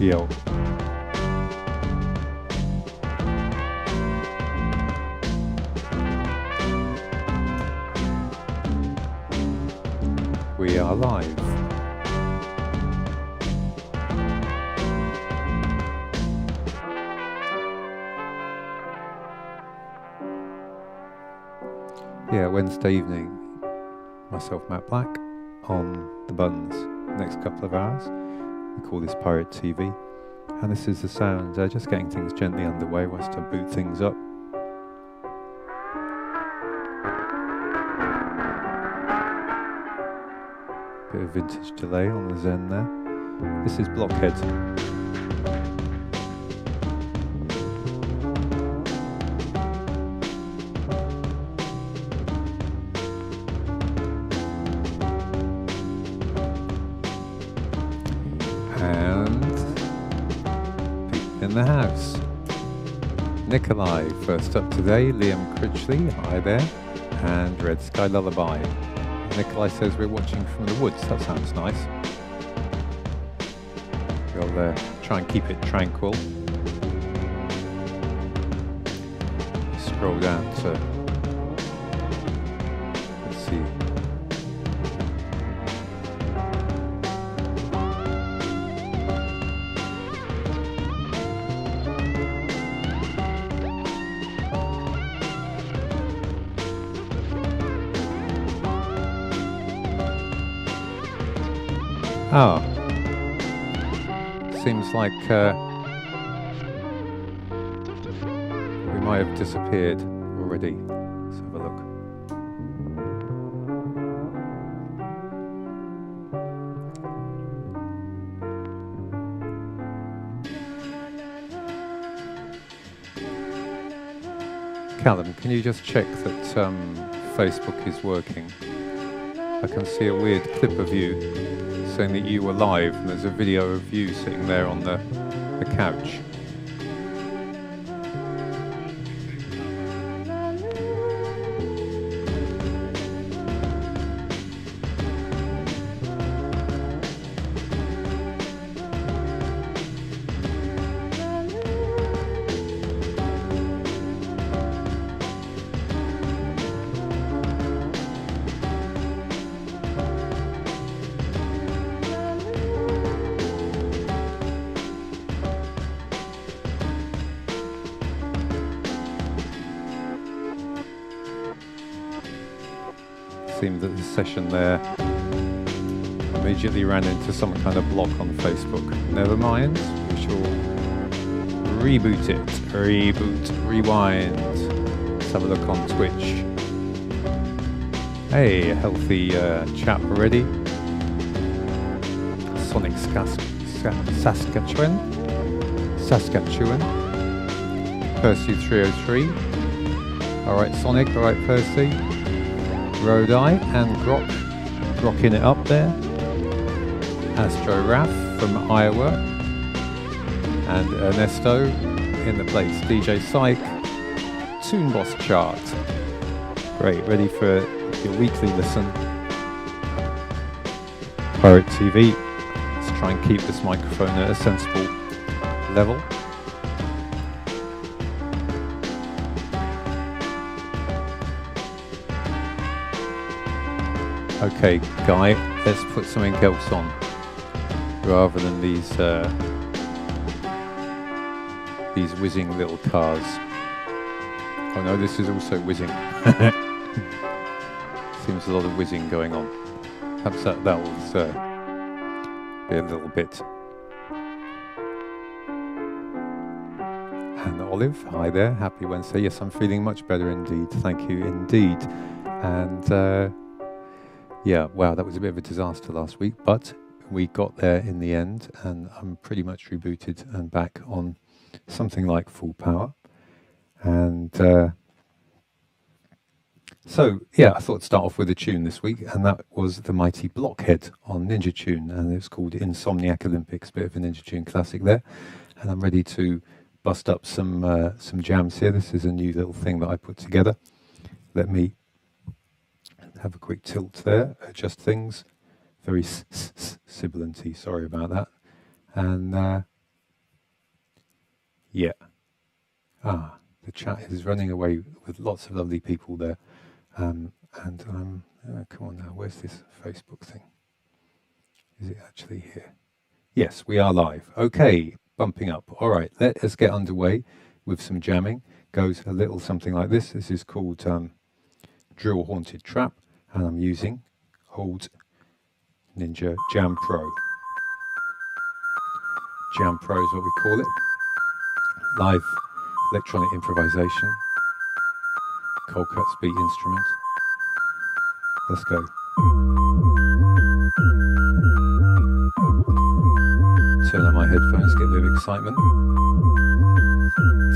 Yo. We are live. Yeah, Wednesday evening. Myself, Matt Black, on the buns. Next couple of hours. We call this Pirate TV. And this is the sound, just getting things gently underway whilst I boot things up. Bit of vintage delay on the Zen there. This is Blockhead. In the house. Nikolai, first up today, Liam Critchley, hi there, and Red Sky Lullaby. Nikolai says we're watching from the woods, that sounds nice. We'll try and keep it tranquil. Scroll down to, let's see. Oh, seems like we might have disappeared already. Let's have a look. Callum, can you just check that Facebook is working? I can see a weird clip of you saying that you were live, and there's a video of you sitting there on the couch. Seemed that the session there immediately ran into some kind of block on Facebook. Never mind, we shall reboot it. Reboot, rewind. Let's have a look on Twitch. Hey, a healthy chat already. Sonic Saskatchewan. Percy 303. Alright, Sonic, alright, Percy. Road Eye and grocking it up there. Astro Raff from Iowa and Ernesto in the place. DJ Psych, Toon Boss chart. Great, ready for your weekly listen. Pirate TV. Let's try and keep this microphone at a sensible level. Okay, Guy, let's put something else on rather than these whizzing little cars. Oh no, this is also whizzing. Seems a lot of whizzing going on. Perhaps that will be a little bit. And Olive, hi there, happy Wednesday. Yes, I'm feeling much better indeed. Thank you indeed. And yeah, wow, that was a bit of a disaster last week, but we got there in the end, and I'm pretty much rebooted and back on something like full power. And so, yeah, I thought to start off with a tune this week, and that was the mighty Blockhead on Ninja Tune, and it's called Insomniac Olympics, bit of a Ninja Tune classic there. And I'm ready to bust up some jams here. This is a new little thing that I put together. Let me have a quick tilt there, adjust things. Very sibilanty, sorry about that. And Yeah. The chat is running away with lots of lovely people there. Come on now, where's this Facebook thing? Is it actually here? Yes, we are live. Okay, bumping up. All right, let us get underway with some jamming. Goes a little something like this. This is called Drill Haunted Trap, and I'm using old Ninja Jam Pro. Jam Pro is what we call it. Live electronic improvisation. Cold Cuts beat instrument. Let's go. Turn on my headphones, get a bit of excitement.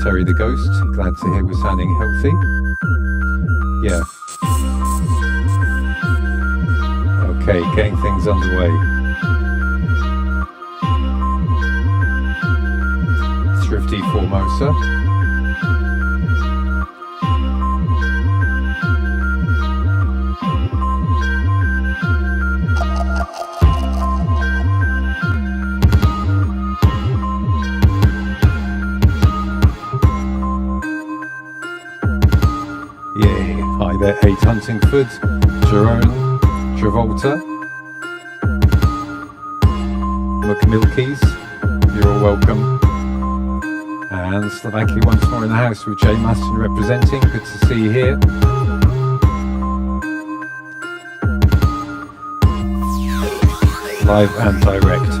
Terry the Ghost, glad to hear we're sounding healthy. Yeah. Okay, getting things underway. Thrifty Formosa. Hi there, H. Huntingford, Jerome, Travolta, McMilkies, you're all welcome. And Slovakia once more in the house with Jay Maston representing, good to see you here. Live and direct.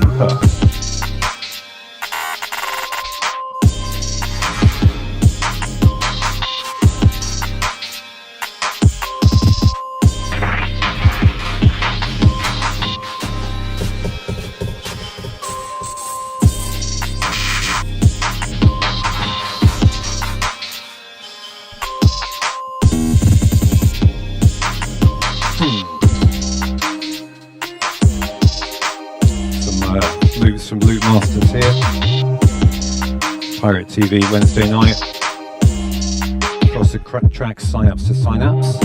Some Loop Masters here. Pirate TV Wednesday night. Across the tracks, Synapse to Synapse.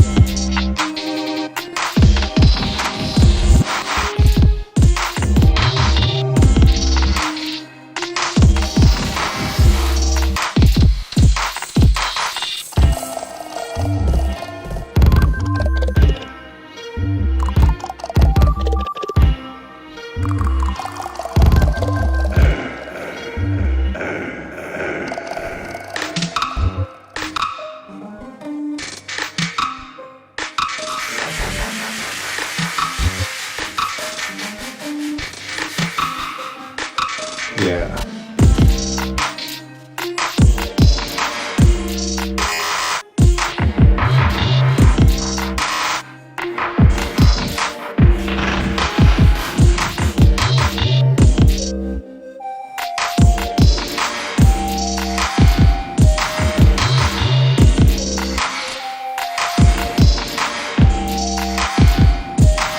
Yeah.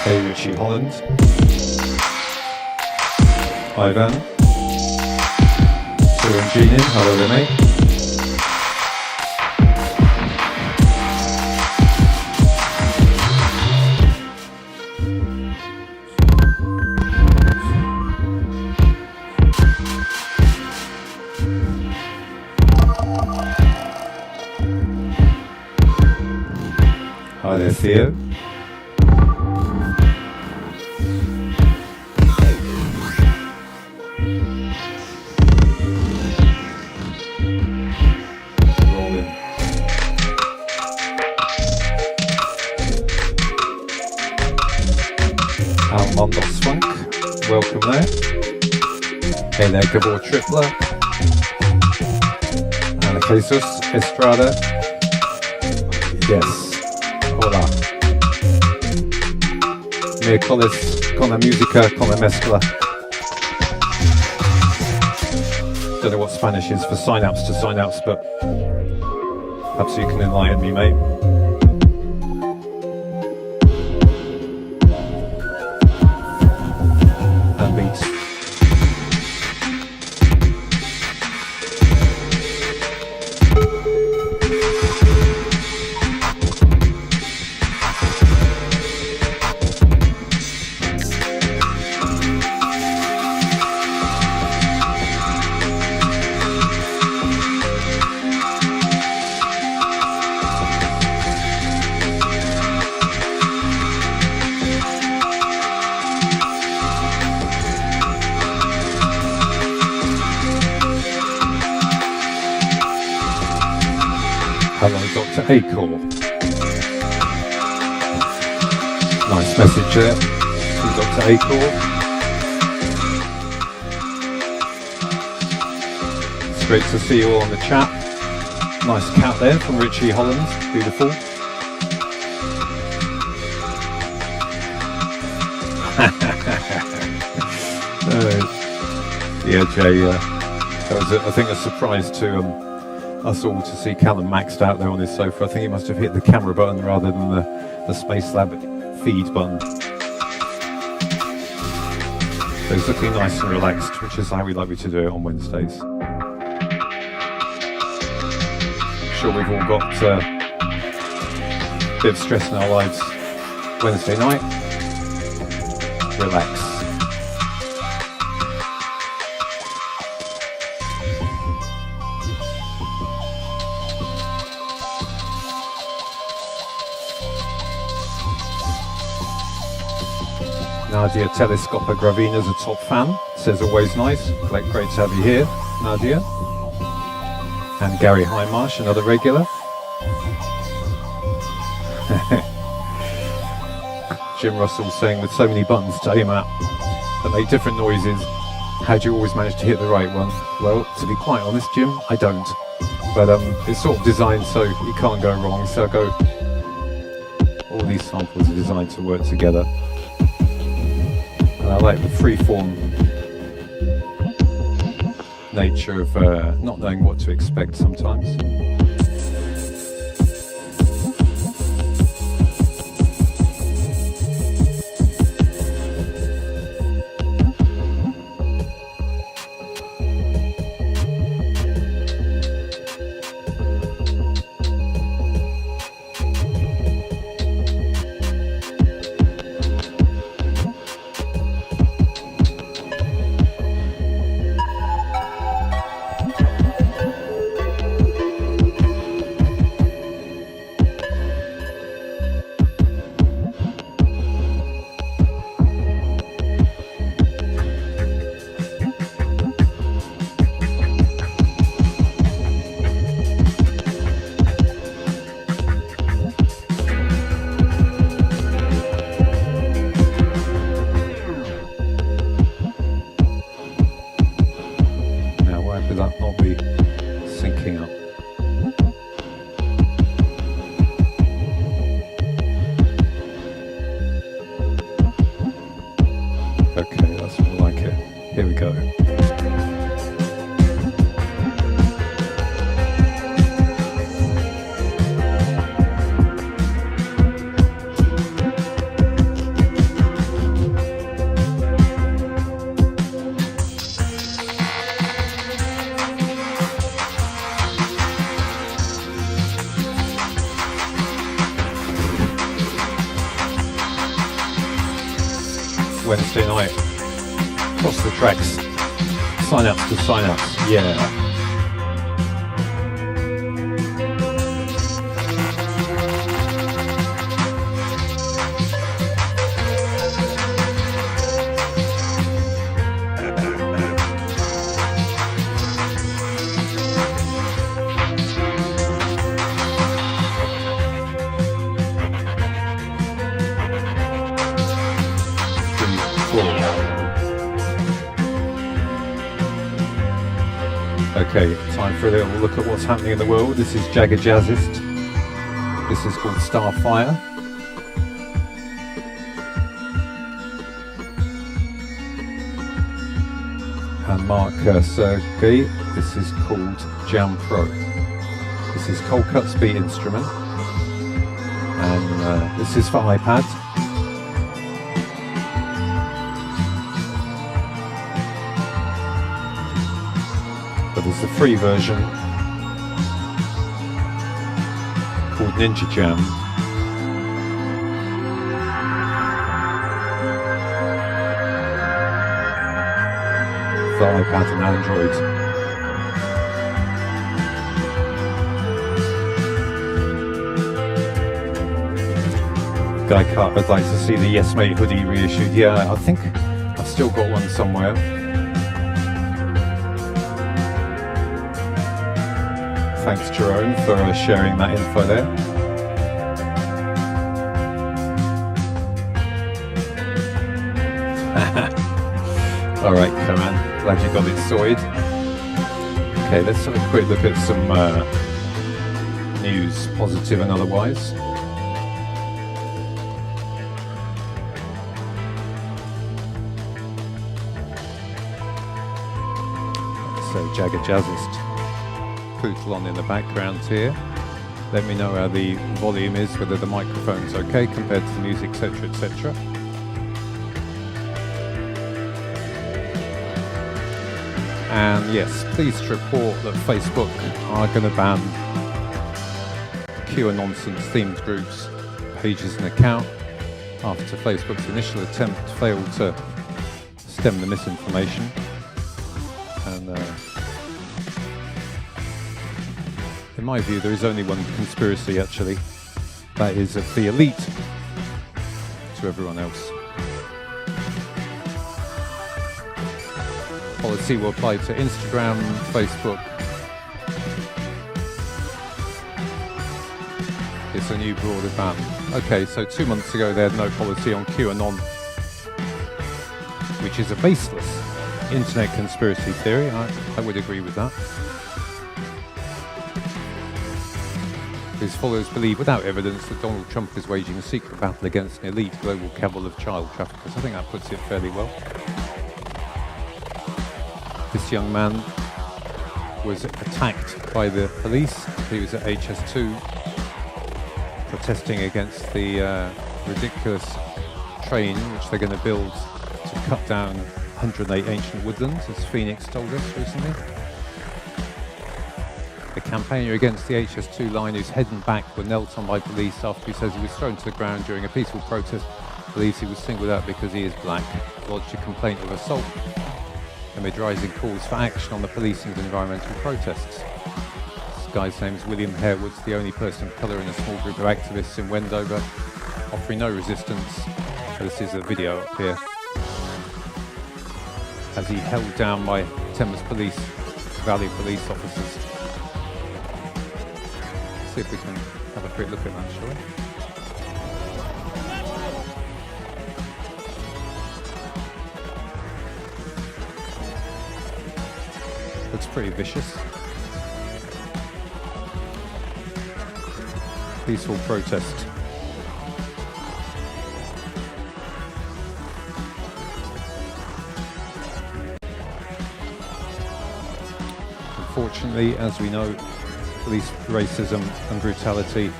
Hey, Richie Holland. Ivan. And Jean, hello there, mate. Hi there, Theo. Mondos Funk, welcome there. Hey there, Gabor Tripler. Ana Jesus Estrada. Yes, hola. Miércoles con la música, con la mezcla. Don't know what Spanish is for Synapse to Synapse, but perhaps you can enlighten me, mate. Beats. Acor. Nice message there from Dr. Acor. It's great to see you all on the chat. Nice cat there from Richie Holland. Beautiful. Yeah, Jay, that was, I think, a surprise to us all to see Callum maxed out there on his sofa. I think he must have hit the camera button rather than the Space Lab feed button. So he's looking nice and relaxed, which is how we like to do it on Wednesdays. I'm sure we've all got a bit of stress in our lives Wednesday night. Relax. Nadia Telescopa Gravina's a top fan, says always nice. Great to have you here, Nadia. And Gary Highmarsh, another regular. Jim Russell saying, with so many buttons to aim at that make different noises, how do you always manage to hit the right one? Well, to be quite honest, Jim, I don't. But it's sort of designed so you can't go wrong. So all these samples are designed to work together. And I like the freeform nature of not knowing what to expect sometimes. Wednesday night. Across the tracks. Sign-ups to sign-ups. Yeah. Okay, time for a little look at what's happening in the world. This is Jagger Jazzist. This is called Starfire. And Mark Sergey, this is called Jam Pro. This is Coldcut's beat instrument. And this is for iPad. There's the free version called Ninja Jam. For iPad and Android. Guy Cut, I'd like to see the Yes Mate hoodie reissued. Yeah, I think I've still got one somewhere. Thanks, Jerome, for sharing that info there. All right, Coman, glad you got it sorted. Okay, let's have a quick look at some news, positive and otherwise. So Jazzist poodle on in the background here. Let me know how the volume is, whether the microphone's okay compared to the music, etc., etc. And yes, please report that Facebook are going to ban QAnonsense themed groups, pages and account after Facebook's initial attempt failed to stem the misinformation. And in my view, there is only one conspiracy actually, that is of the elite to everyone else. Policy will apply to Instagram, Facebook. It's a new broader ban. Okay, so 2 months ago they had no policy on QAnon, which is a baseless internet conspiracy theory. I would agree with that. His followers believe without evidence that Donald Trump is waging a secret battle against an elite global cabal of child traffickers. I think that puts it fairly well. This young man was attacked by the police. He was at HS2 protesting against the ridiculous train which they're going to build to cut down 108 ancient woodlands, as Phoenix told us recently. The campaigner against the HS2 line, whose head and back were knelt on by police after he says he was thrown to the ground during a peaceful protest, believes he was singled out because he is black, lodged a complaint of assault amid rising calls for action on the policing of environmental protests. This guy's name is William Harewood's the only person of colour in a small group of activists in Wendover, offering no resistance. This is a video up here as he held down by Thames Valley police officers. See if we can have a quick look at that, shall we? Looks pretty vicious. Peaceful protest. Unfortunately, as we know, police racism and brutality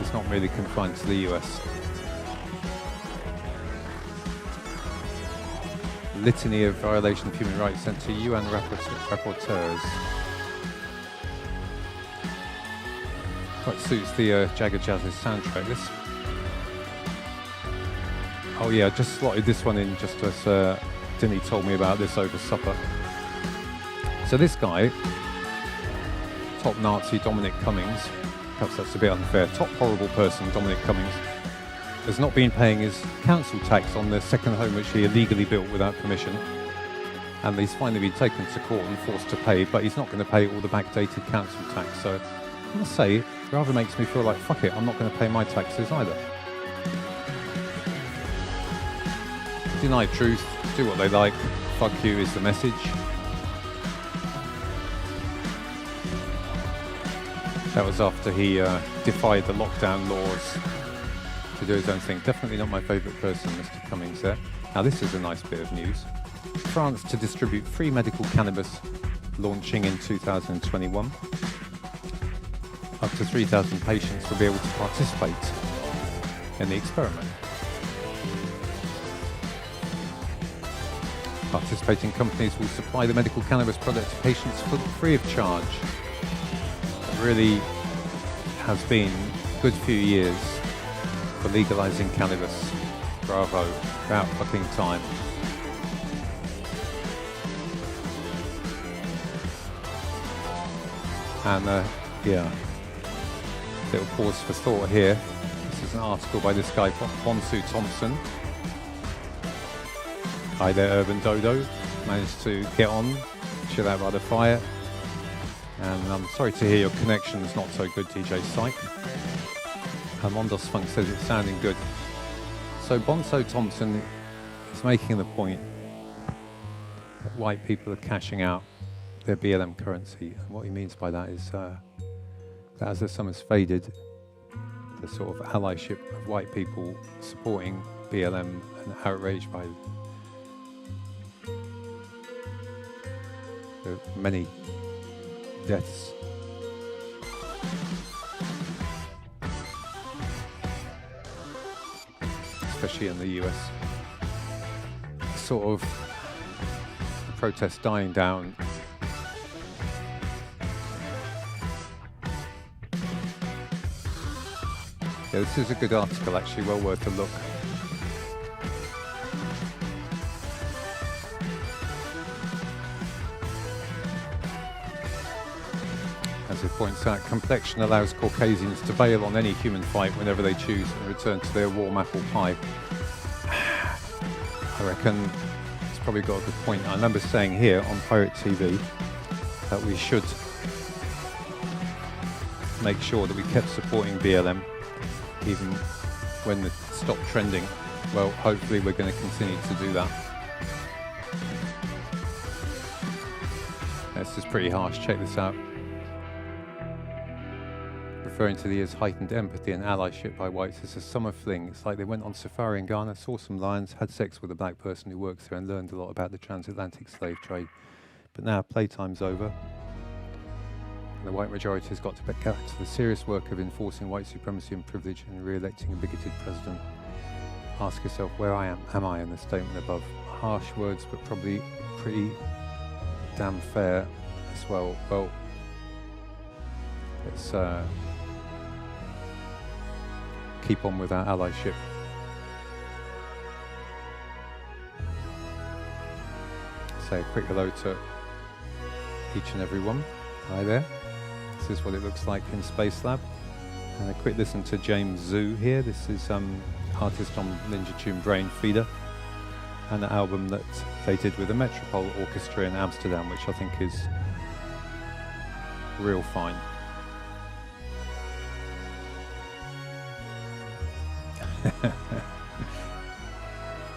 is not really confined to the US. Litany of violation of human rights sent to UN rapporteurs. Quite suits the Jazzist soundtrack, this. Oh yeah, I just slotted this one in just as Dinny told me about this over supper. So this guy, top Nazi Dominic Cummings, perhaps that's a bit unfair, top horrible person Dominic Cummings, has not been paying his council tax on the second home which he illegally built without permission, and he's finally been taken to court and forced to pay, but he's not going to pay all the backdated council tax. So I must say, it rather makes me feel like, fuck it, I'm not going to pay my taxes either. Deny truth, do what they like, fuck you is the message. That was after he defied the lockdown laws to do his own thing. Definitely not my favourite person, Mr. Cummings there. Now this is a nice bit of news. France to distribute free medical cannabis, launching in 2021. Up to 3,000 patients will be able to participate in the experiment. Participating companies will supply the medical cannabis product to patients free of charge. It really has been a good few years for legalizing cannabis. Bravo, about fucking time. And yeah, little pause for thought here. This is an article by this guy, Bonsu Thompson. Hi there, Urban Dodo. Managed to get on, chill out by the fire. And I'm sorry to hear your connection's not so good, DJ Psych. Mondos Funk says it's sounding good. So Bonzo Thompson is making the point that white people are cashing out their BLM currency. And what he means by that is that as the summer's faded, the sort of allyship of white people supporting BLM and outraged by the many deaths. Especially in the US. Sort of the protests dying down. Yeah, this is a good article actually, well worth a look. As it points out, complexion allows Caucasians to bail on any human fight whenever they choose and return to their warm apple pie. I reckon it's probably got a good point. I remember saying here on Pirate TV that we should make sure that we kept supporting BLM even when it stopped trending. Well, hopefully we're going to continue to do that. This is pretty harsh, check this out. Referring to the year's heightened empathy and allyship by whites as a summer fling. It's like they went on safari in Ghana, saw some lions, had sex with a black person who worked there and learned a lot about the transatlantic slave trade. But now playtime's over. And the white majority has got to get back to the serious work of enforcing white supremacy and privilege and re-electing a bigoted president. Ask yourself, where am I in the statement above? Harsh words, but probably pretty damn fair as well. Well, let's keep on with our allyship. Say a quick hello to each and every one. Hi there. This is what it looks like in Space Lab. And a quick listen to James Zoo here. This is artist on Ninja Tune Brain Feeder, and the album that they did with the Metropole Orchestra in Amsterdam, which I think is real fine.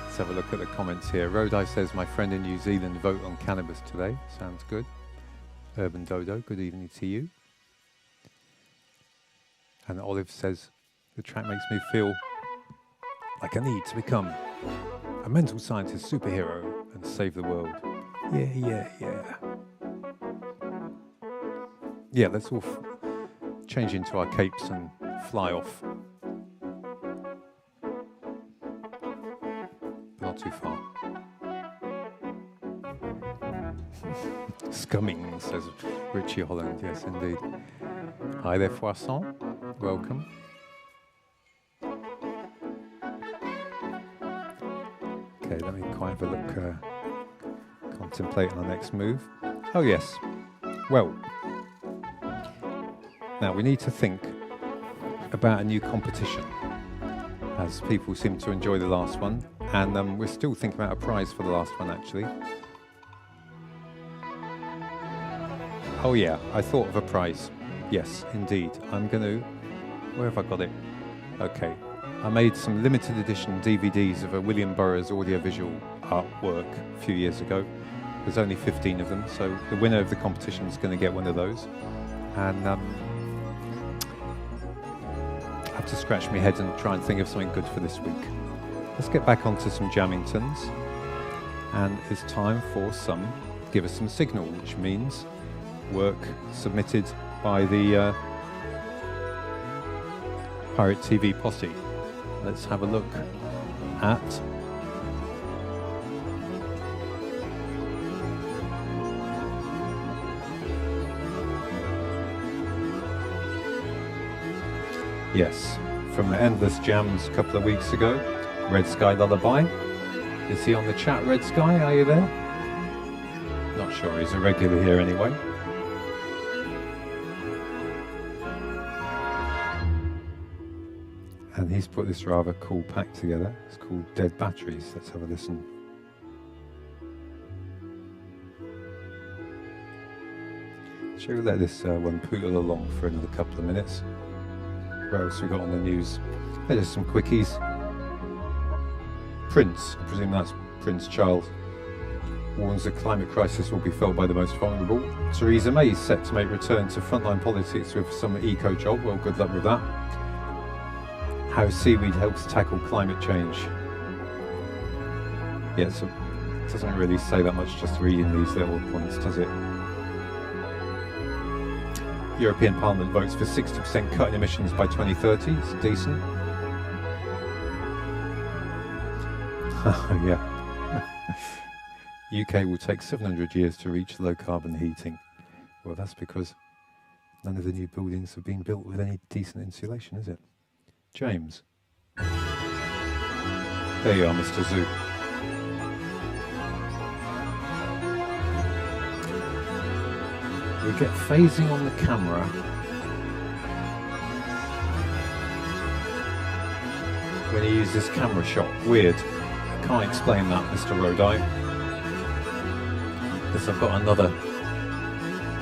Let's have a look at the comments here. Rodai says, my friend in New Zealand vote on cannabis today. Sounds good. Urban Dodo, good evening to you. And Olive says, the track makes me feel like I need to become a mental scientist superhero and save the world. Yeah. Yeah, let's all change into our capes and fly off. Not too far. Scumming, says Richie Holland. Yes, indeed. Hi there, Poisson. Welcome. Okay, let me quite have a look, contemplate our next move. Oh, yes. Well, now we need to think about a new competition, as people seem to enjoy the last one. And we're still thinking about a prize for the last one, actually. Oh yeah, I thought of a prize. Yes, indeed. I'm going to... Where have I got it? Okay. I made some limited edition DVDs of a William Burroughs audiovisual artwork a few years ago. There's only 15 of them, so the winner of the competition is going to get one of those. And I have to scratch my head and try and think of something good for this week. Let's get back onto some Jammingtons, and it's time for some Give Us Some Signal, which means work submitted by the Pirate TV posse. Let's have a look at yes, from the Endless Jams a couple of weeks ago. Red Sky Lullaby. Is he on the chat, Red Sky? Are you there? Not sure, he's a regular here anyway. And he's put this rather cool pack together. It's called Dead Batteries. Let's have a listen. Shall we let this one poodle along for another couple of minutes? What else we got on the news? There's some quickies. Prince, I presume that's Prince Charles, warns the climate crisis will be felt by the most vulnerable. Theresa May is set to make return to frontline politics with some eco-job. Well, good luck with that. How seaweed helps tackle climate change. Yeah, so it doesn't really say that much just reading these little points, does it? European Parliament votes for 60% cut in emissions by 2030. It's decent. Yeah. UK will take 700 years to reach low carbon heating. Well, that's because none of the new buildings have been built with any decent insulation, is it? James. There you are, Mr. Zoo. We get phasing on the camera. When you use this camera shot. Weird. Can't explain that, Mr. Rodai. Because I've got another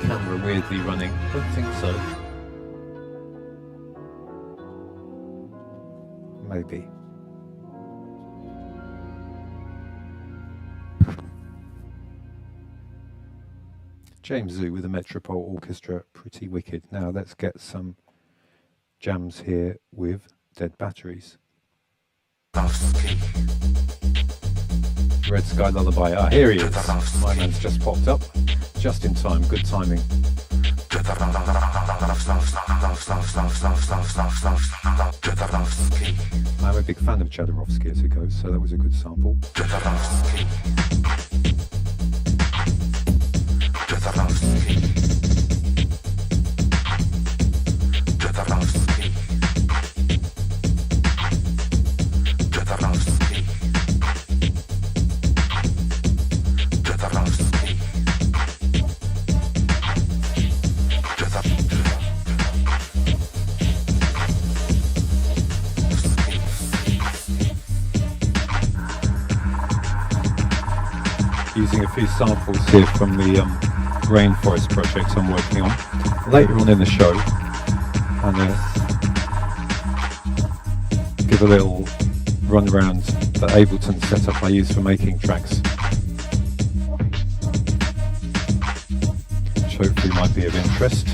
camera weirdly running. Don't think so. Maybe. James Zoo with the Metropole Orchestra, pretty wicked. Now let's get some jams here with Dead Batteries. Red Sky Lullaby. Ah, here he is. My man's just popped up. Just in time. Good timing. I'm a big fan of Jodorowsky as it goes, so that was a good sample. Using a few samples here from the Rainforest project I'm working on later on in the show, and give a little run around the Ableton setup I use for making tracks, which hopefully might be of interest.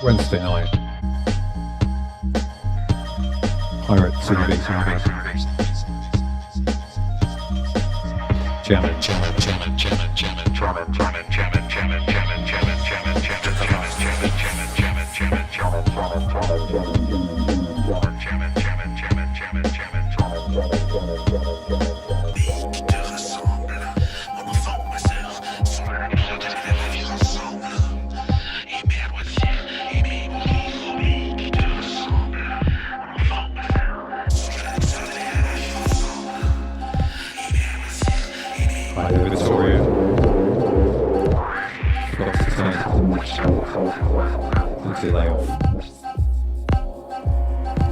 Wednesday night. Pirate TV. Jamming.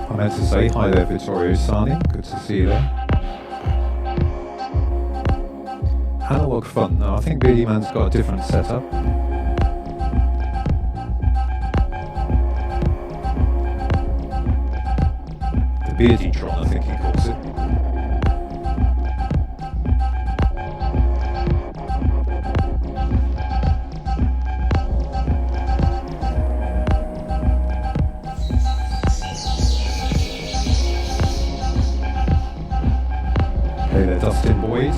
I meant to say hi there, Vittorio Sani. Good to see you there. Analog Fun. Now, I think Beardy Man's got a different setup. The Beardytron, I think he calls it. Hey there, Dustin Boyd.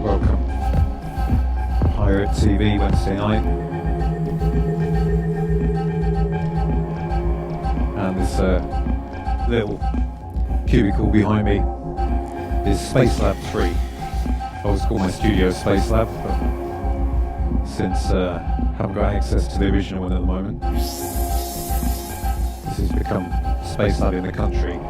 Welcome. Pirate TV Wednesday night. And this little cubicle behind me is Space Lab 3. was called my studio Space Lab, but since I haven't got access to the original one at the moment, this has become Space Lab in the country.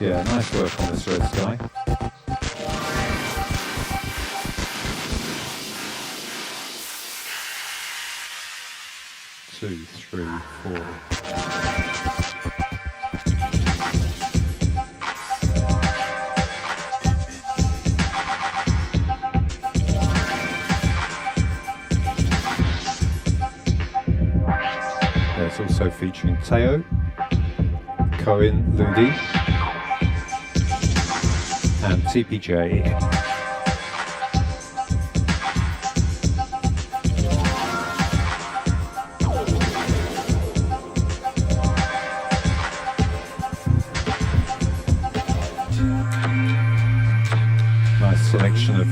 Yeah, nice work on this Red Sky. Two, three, four. It's also featuring Teo, Cohen, Ludi, and TPJ. Nice selection of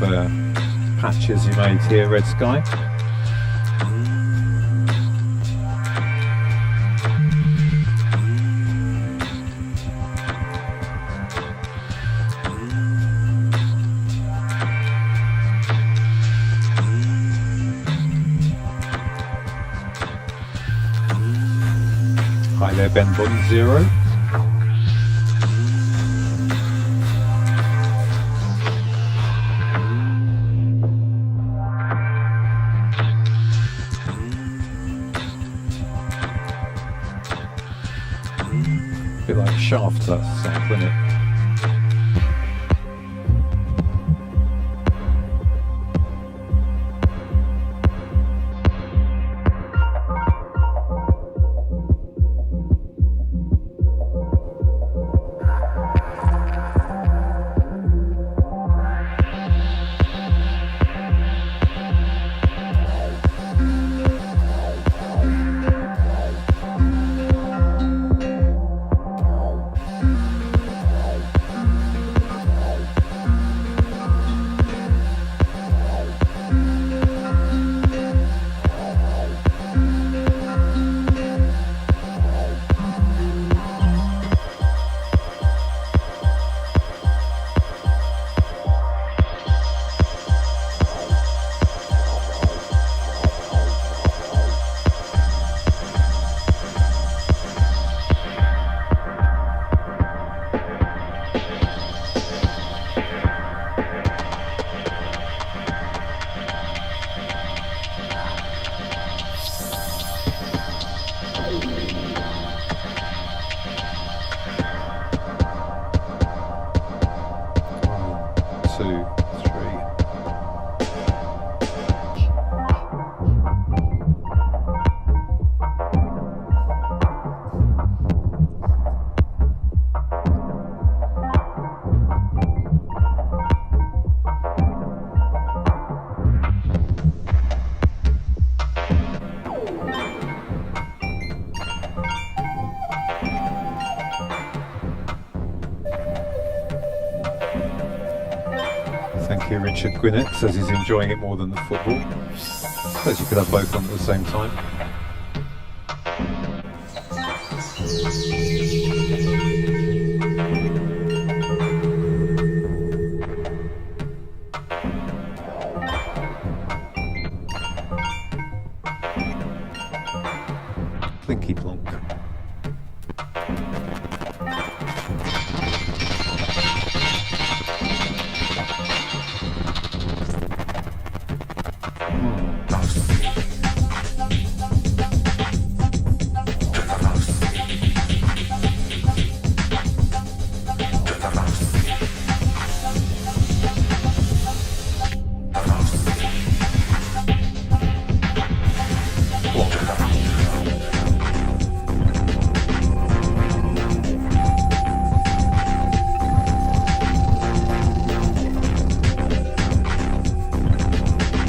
patches you made here, Red Sky. Hi there, Ben Bond Zero. A bit like Shaft, that sample, isn't it? Thank you, Richard Gwinnett says he's enjoying it more than the football. Suppose you could have both on at the same time. Plinky plonk.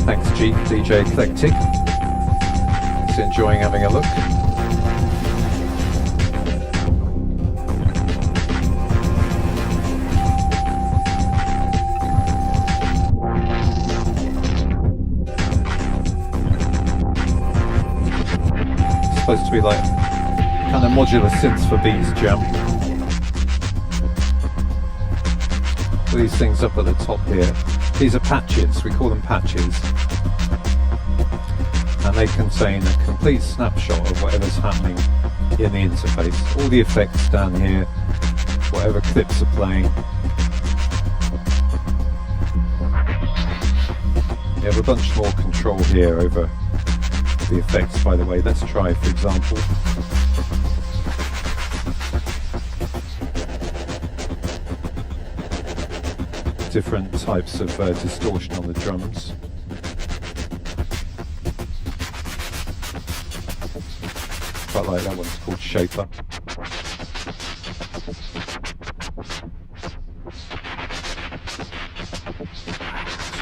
Thanks, DJ Eclectic. Just enjoying having a look. to be like kind of modular synths for Beats Jam. These things up at the top here. These are patches, we call them patches. And they contain a complete snapshot of whatever's happening in the interface. All the effects down here, whatever clips are playing. You have a bunch more control here over the effects, by the way. Let's try, for example. Different types of distortion on the drums. Quite like that one's called Shaper.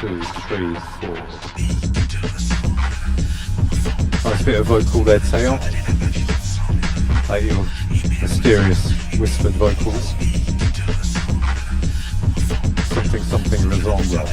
Two, three, four. Nice bit of vocal there, Tail. Like your mysterious whispered vocals. Something raison.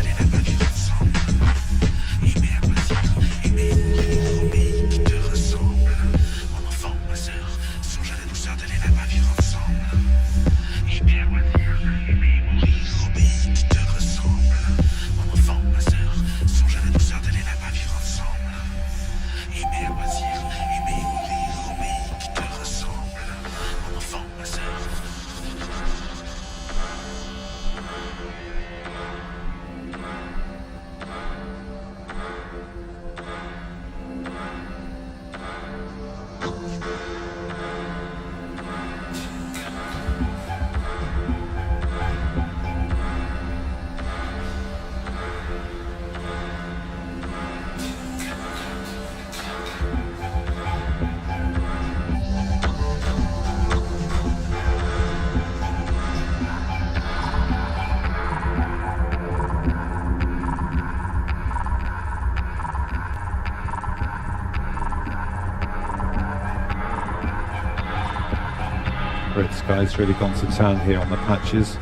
Ritz guy's really gone to town here on the patches.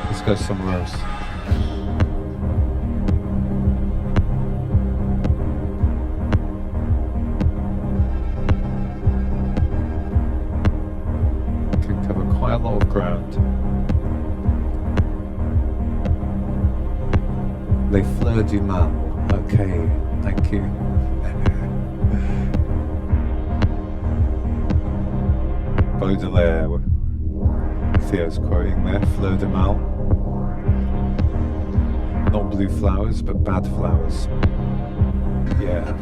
Let's go somewhere else. Can cover quite a lot of ground. Les Fleurs du Mal. Okay, thank you. Baudelaire. Theo's quoting there, Fleur de Mal. Not blue flowers, but bad flowers. Yeah.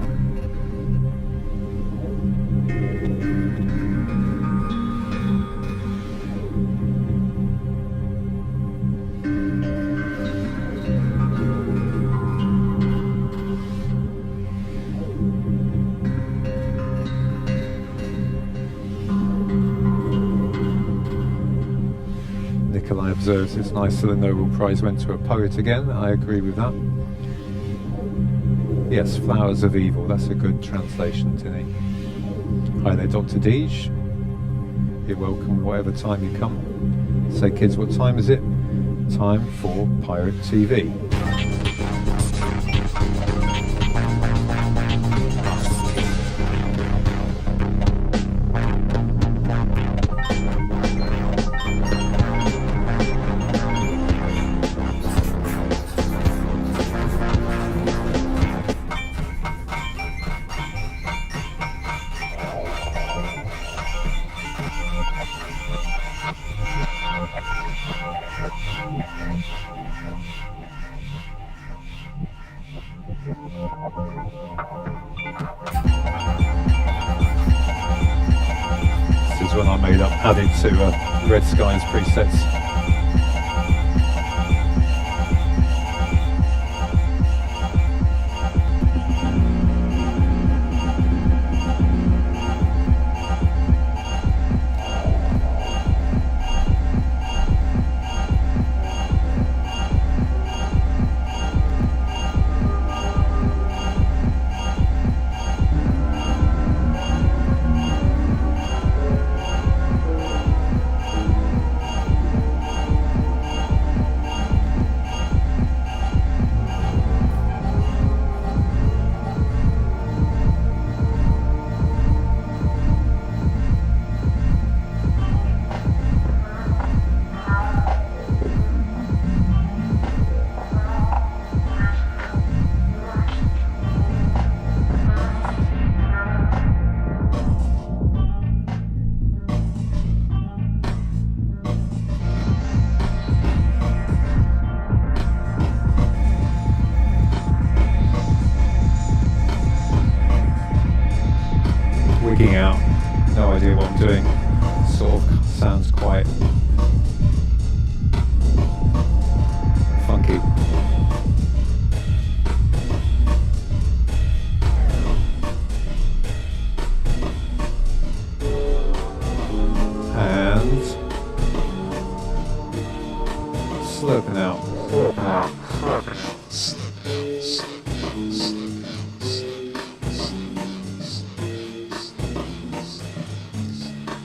Nikolai observes it's nice that the Nobel Prize went to a poet again. I agree with that. Yes, Flowers of Evil, that's a good translation, Tinny. Hi there, Dr. Deej. You're welcome whatever time you come. Say kids, what time is it? Time for Pirate TV. This is one I made up, added to Red Skies presets. sort of sounds quite funky. And sloping out.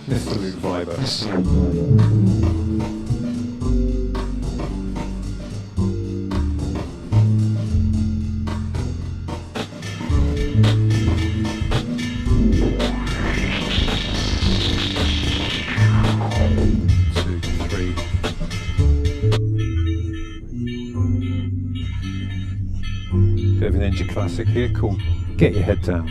Mr. Luke Viber. Bit of an Ninja classic here called Get Your Head Down.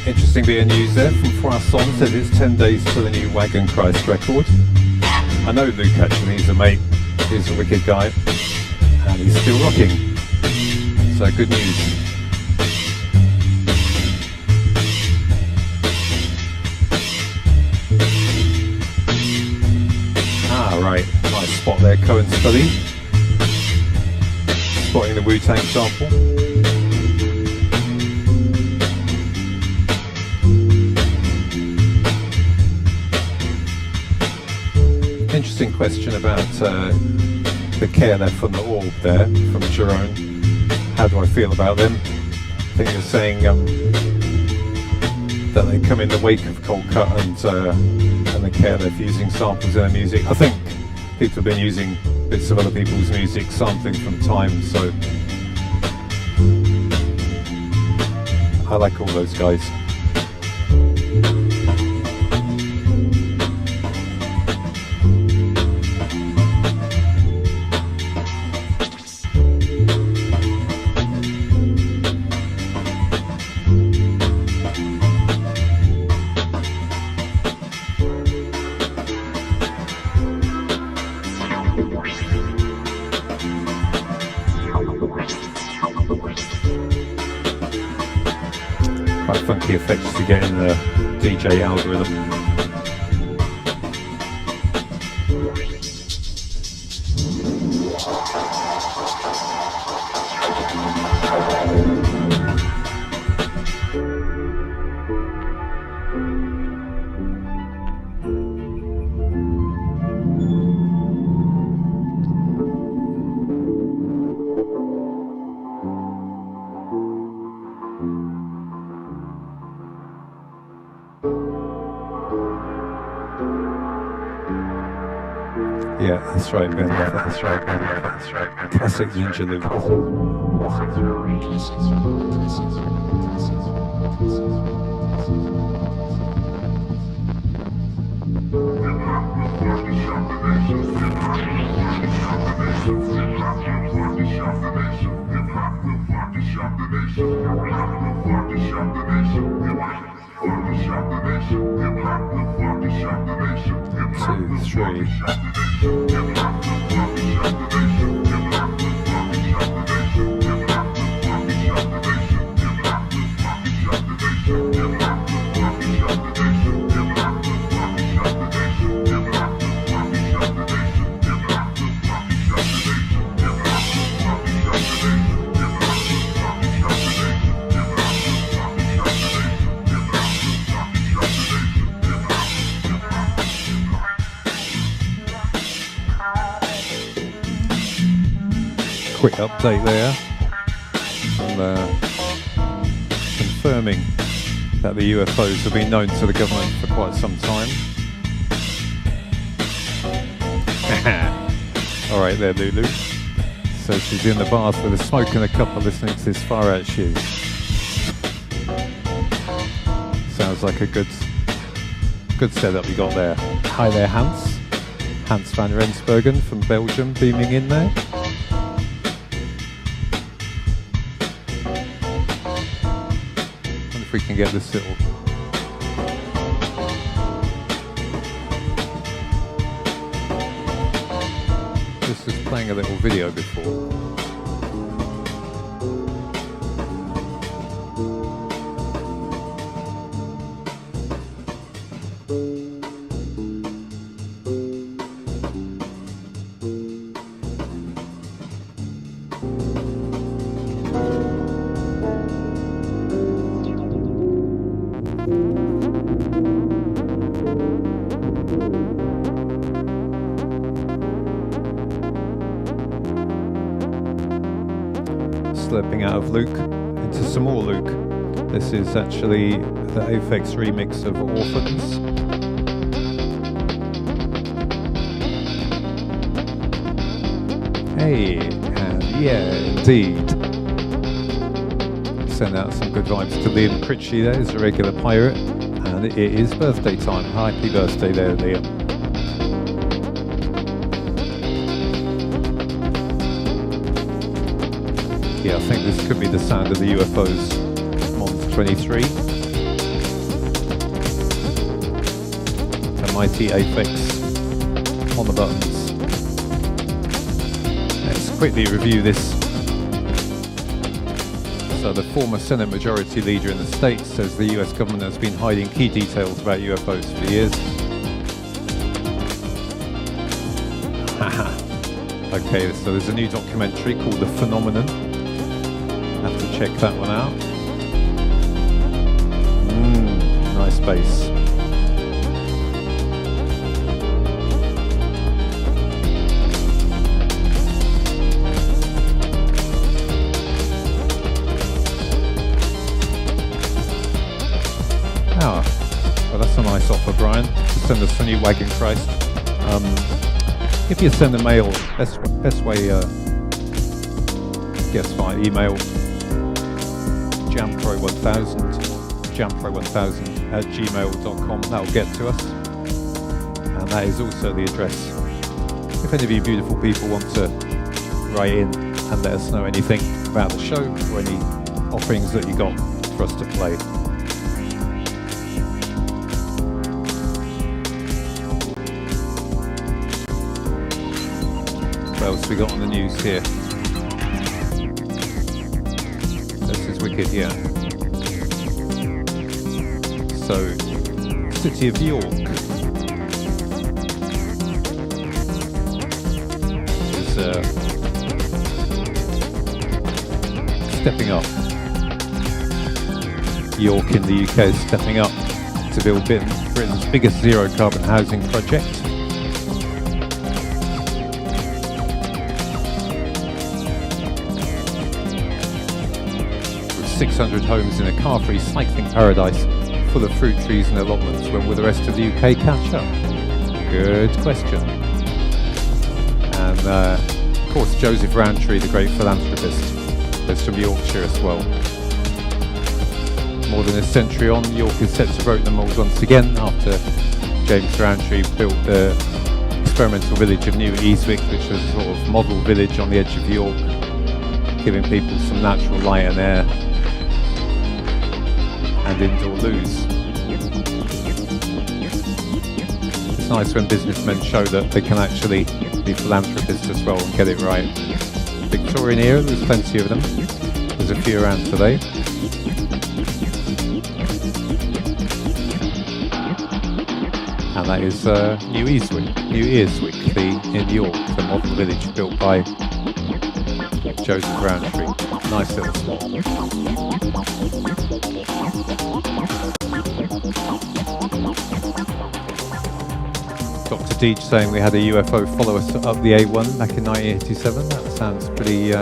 Interesting bit of news there from Froisson, says it's 10 days to the new Wagenkreuz record. I know Luke actually, he's a mate, he's a wicked guy, and he's still rocking. So good news. Right, nice spot there, Cohen Study. Spotting the Wu-Tang sample. Interesting question about the care left from the orb there, from Jerome. How do I feel about them? I think you're saying that they come in the wake of Cold Cut and the care left using samples in their music. I think people have been using bits of other people's music, sampling from time, so I like all those guys. Quite funky effects to get in the DJ algorithm. Yeah, that's right, Ben. That's right, Ben. That's right. Classic Ninja Luke. Two, three. Quick update there. confirming that the UFOs have been known to the government for quite some time. All right there, Lulu. So she's in the bath with a smoke and a cup of listening to this far out she is. Sounds like a good setup you got there. Hi there, Hans van Rensbergen from Belgium beaming in there. Wonder if we can get this little this was playing a little video before. Slipping out of Luke into some more Luke. This is actually the Aphex remix of Orphans. Hey, and yeah, indeed. Send out some good vibes to Liam Critchie there, he's a regular pirate, and it is birthday time. Happy birthday there, Liam. Yeah, I think this could be the sound of the UFOs. Mons 23. The mighty Aphex on the buttons. Let's quickly review this. So the former Senate Majority Leader in the States says the US government has been hiding key details about UFOs for years. Okay, so there's a new documentary called The Phenomenon. Have to check that one out. Nice bass. Ah, well that's a nice offer, Brian, to send us a new Wagon Christ. If you send a mail, best way, guess via email, jampro1000 that'll get to us, and that is also the address if any of you beautiful people want to write in and let us know anything about the show or any offerings that you got for us to play. What else we got on the news here? This is wicked here. So, City of York is stepping up. York in the UK is stepping up to build Britain's biggest zero carbon housing project. With 600 homes in a car-free cycling paradise full of fruit trees and allotments, when will the rest of the UK catch up? Good question. And of course Joseph Rowntree, the great philanthropist, is from Yorkshire as well. More than a century on, York is set to break the mould once again after James Rowntree built the experimental village of New Eastwick, which was a sort of model village on the edge of York, giving people some natural light and air and indoor loos. It's nice when businessmen show that they can actually be philanthropists as well and get it right. Victorian era, there's plenty of them. There's a few around today. And that is New Eastwick, in York, the modern village built by Joseph Rowntree. Nice little spot. Dr. Deej saying we had a UFO follow us up the A1 back in 1987. That sounds pretty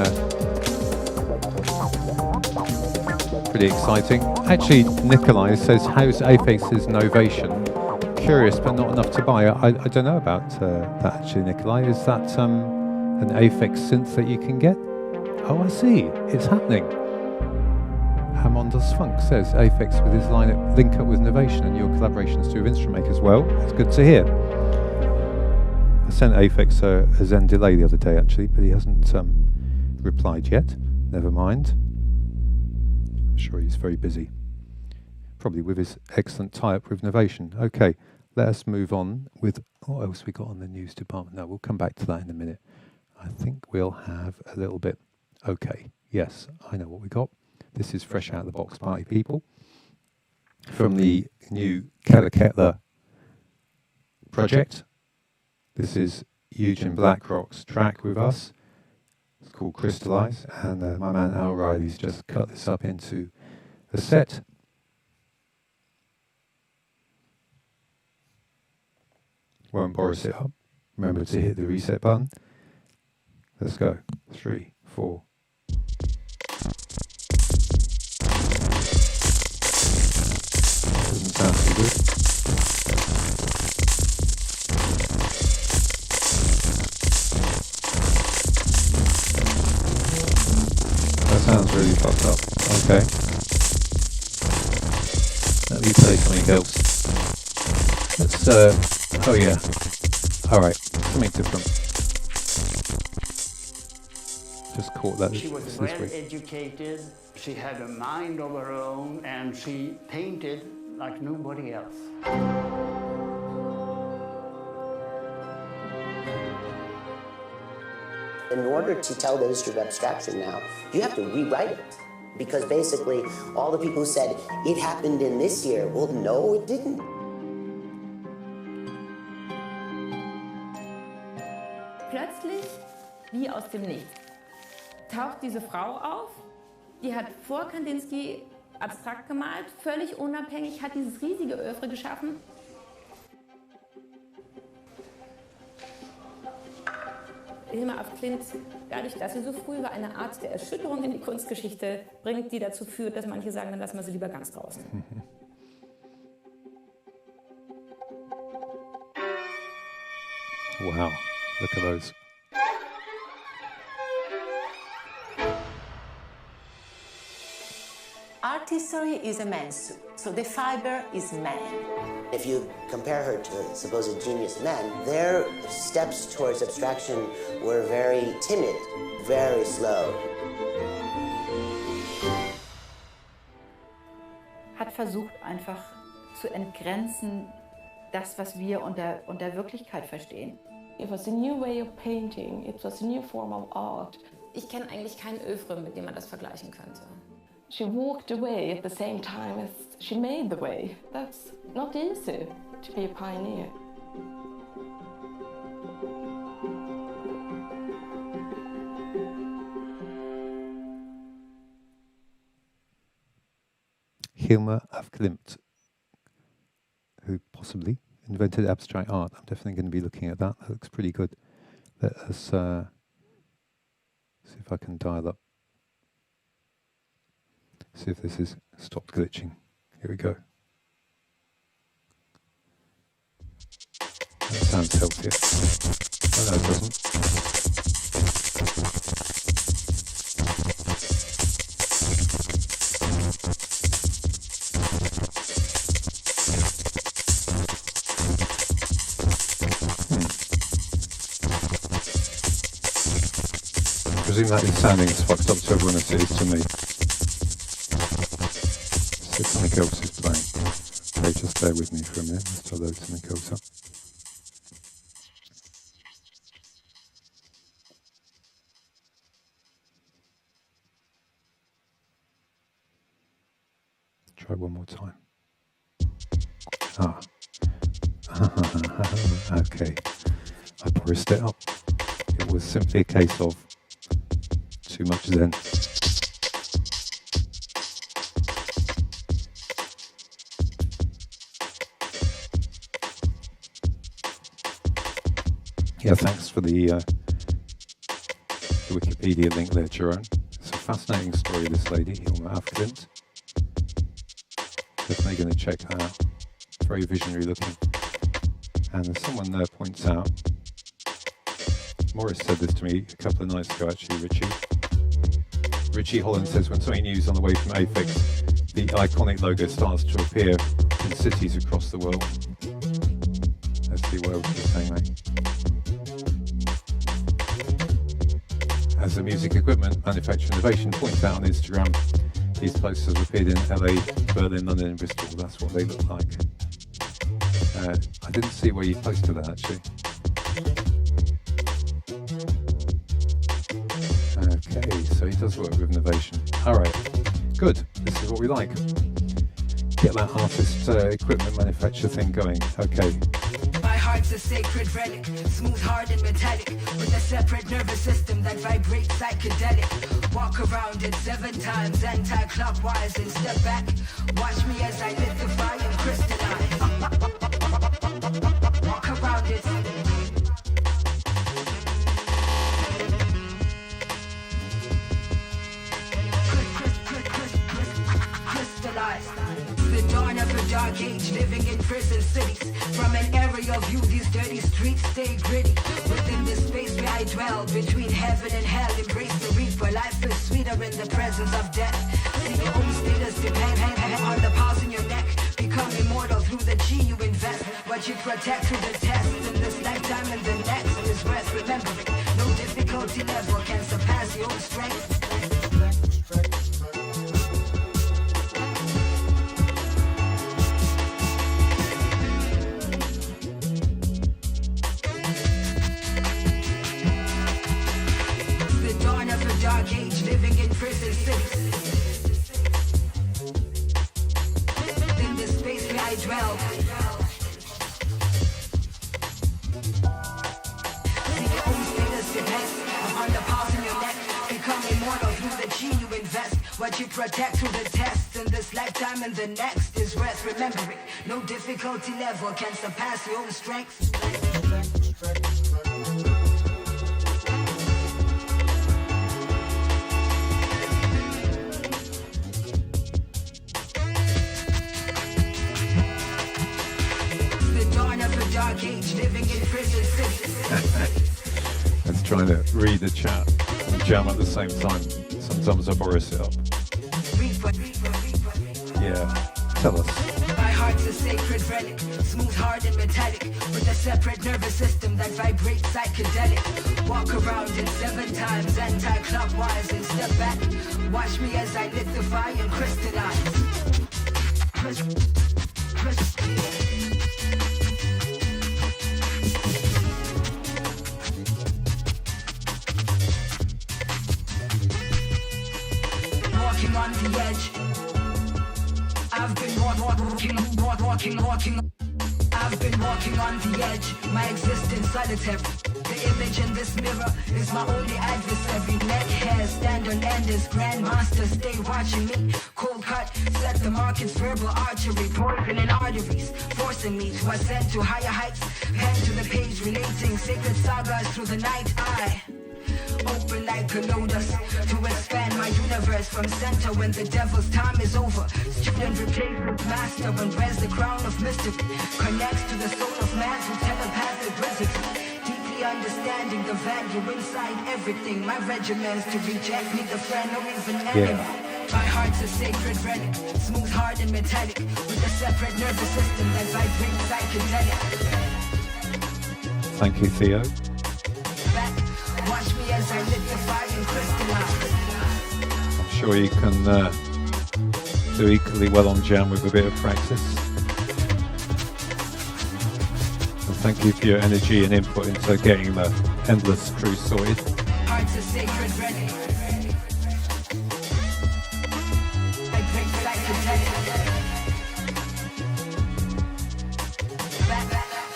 pretty exciting. Actually, Nikolai says, how's Aphex's Novation? Curious, but not enough to buy. I don't know about that actually, Nikolai. Is that an Aphex synth that you can get? Oh, I see. It's happening. Amondos Funk says, Aphex with his lineup link up with Novation and your collaborations too with Instrument Makers. Well, it's good to hear. I sent Aphex a Zen delay the other day actually, but he hasn't replied yet. Never mind. I'm sure he's very busy. Probably with his excellent tie-up with Novation. Okay, let us move on with what else we got on the news department. No, we'll come back to that in a minute. I think we'll have a little bit. Okay, yes, I know what we got. This is fresh out of the box Party People from the new Keller Kettler project. This is Eugen Blackrock's track with us. It's called Crystallize, and my man Al Riley's just cut this up into a set. Won't Boris it up. Remember to hit the reset button. Let's go. 3, 4. Doesn't sound too good. That sounds really fucked up. Okay. Let me play something else. Let's, oh yeah. Alright, something different. Just caught that She was this well week. educated, she had a mind of her own, and she painted like nobody else. In order to tell the history of abstraction now, you have to rewrite it. Because basically, all the people who said, it happened in this year, well, no, it didn't. Plötzlich, wie aus dem Nichts, taucht diese Frau auf, die hat vor Kandinsky abstrakt gemalt, völlig unabhängig, hat dieses riesige Œuvre geschaffen. Hilma af Klint, dadurch, dass sie so früh war, eine Art der Erschütterung in die Kunstgeschichte bringt, die dazu führt, dass manche sagen, dann lassen wir sie lieber ganz draußen. Wow, look at those. Art history is a man's suit, so the fiber is man. If you compare her to supposed genius men, their steps towards abstraction were very timid, very slow. Hat versucht einfach zu entgrenzen, das, was wir unter Wirklichkeit verstehen. It was a new way of painting, it was a new form of art. Ich kenne eigentlich kein Œuvre, mit dem man das vergleichen könnte. She walked away at the same time as she made the way. That's not easy to be a pioneer. Hilma af Klint, who possibly invented abstract art. I'm definitely going to be looking at that. That looks pretty good. Let us see if I can dial up. See if this is stopped glitching. Here we go. That sounds healthier. Oh, no, it doesn't. I presume that is sounding as fucked up to everyone as it is to me. See if something else is playing. Okay, just bear with me for a minute. Let's load something else up. Try one more time. Ah. Okay. I pressed it up. It was simply a case of too much Zen. Yeah, thanks for the Wikipedia link there, Jerome. It's a fascinating story of this lady, Hilma af Klint. Definitely going to check that out. Very visionary looking. And someone there points out, Morris said this to me a couple of nights ago actually, Richie. Richie Holland says when something new is on the way from Aphex, the iconic logo starts to appear in cities across the world. Let's see what else you're saying, mate. As the Music Equipment Manufacturer Innovation points out on Instagram, these posters have appeared in LA, Berlin, London and Bristol. That's what they look like. I didn't see where you posted that actually. Okay, so he does work with innovation. Alright, good. This is what we like. Get that artist equipment manufacturer thing going. Okay. My heart's a sacred relic, smooth, hard and metallic, with a separate nervous system that vibrates psychedelic. Walk around it 7 times anti-clockwise and step back. Watch me as I lit the fire and crystallize. Walk around it. Crystallize. The dawn of a dark age, living in prison cities. From an area view, these dirty streets stay gritty. Within the space where I dwell, between heaven and hell, embrace the reaper. Life is sweeter in the presence of death. See your own status depend on the pulse in your neck. Become immortal through the G you invest. What you protect through the test. In this lifetime and the next is rest. Remember it, no difficulty level can surpass your own strength. Dark age, living in prison cities. In the space where I dwell. See your own status depends on the pulse in your neck. Become immortal through the G you invest. What you protect through the test. In this lifetime and the next is rest. Remember it, no difficulty level can surpass your own strength. Dark age, living in prison cities. Let's try to read the chat and jam at the same time. Sometimes I Boris it up. Yeah, tell us. My heart's a sacred relic, smooth, hard and metallic, with a separate nervous system that vibrates psychedelic. Walk around it 7 times anti-clockwise and step back. Watch me as I lit the fire and crystallize. On the edge, I've been walking. I've been walking on the edge, my existence solitary. The image in this mirror is my only adversary. Neck hair, stand on enders, grandmaster, stay watching me. Cold cut, set the markets, verbal archery, poison in arteries, forcing me to ascend to higher heights. Pen to the page, relating sacred sagas through the night. I open like a lotus to expand my universe from center when the devil's time is over. Student replaces master and wears the crown of mystery. Connects to the soul of man through telepathic recipe. Deeply understanding the value inside everything. My regiments to reject me, the friend or even enemy. My heart's a sacred relic, smooth, hard and metallic, with a separate nervous system that vibrates psychedelic. Thank you, Theo. Watch me as I lit the fire and crystallize. I'm sure you can do equally well on jam with a bit of practice. And thank you for your energy and input into getting the Endless crew sorted. Heart's a sacred relic. I break psychedelic.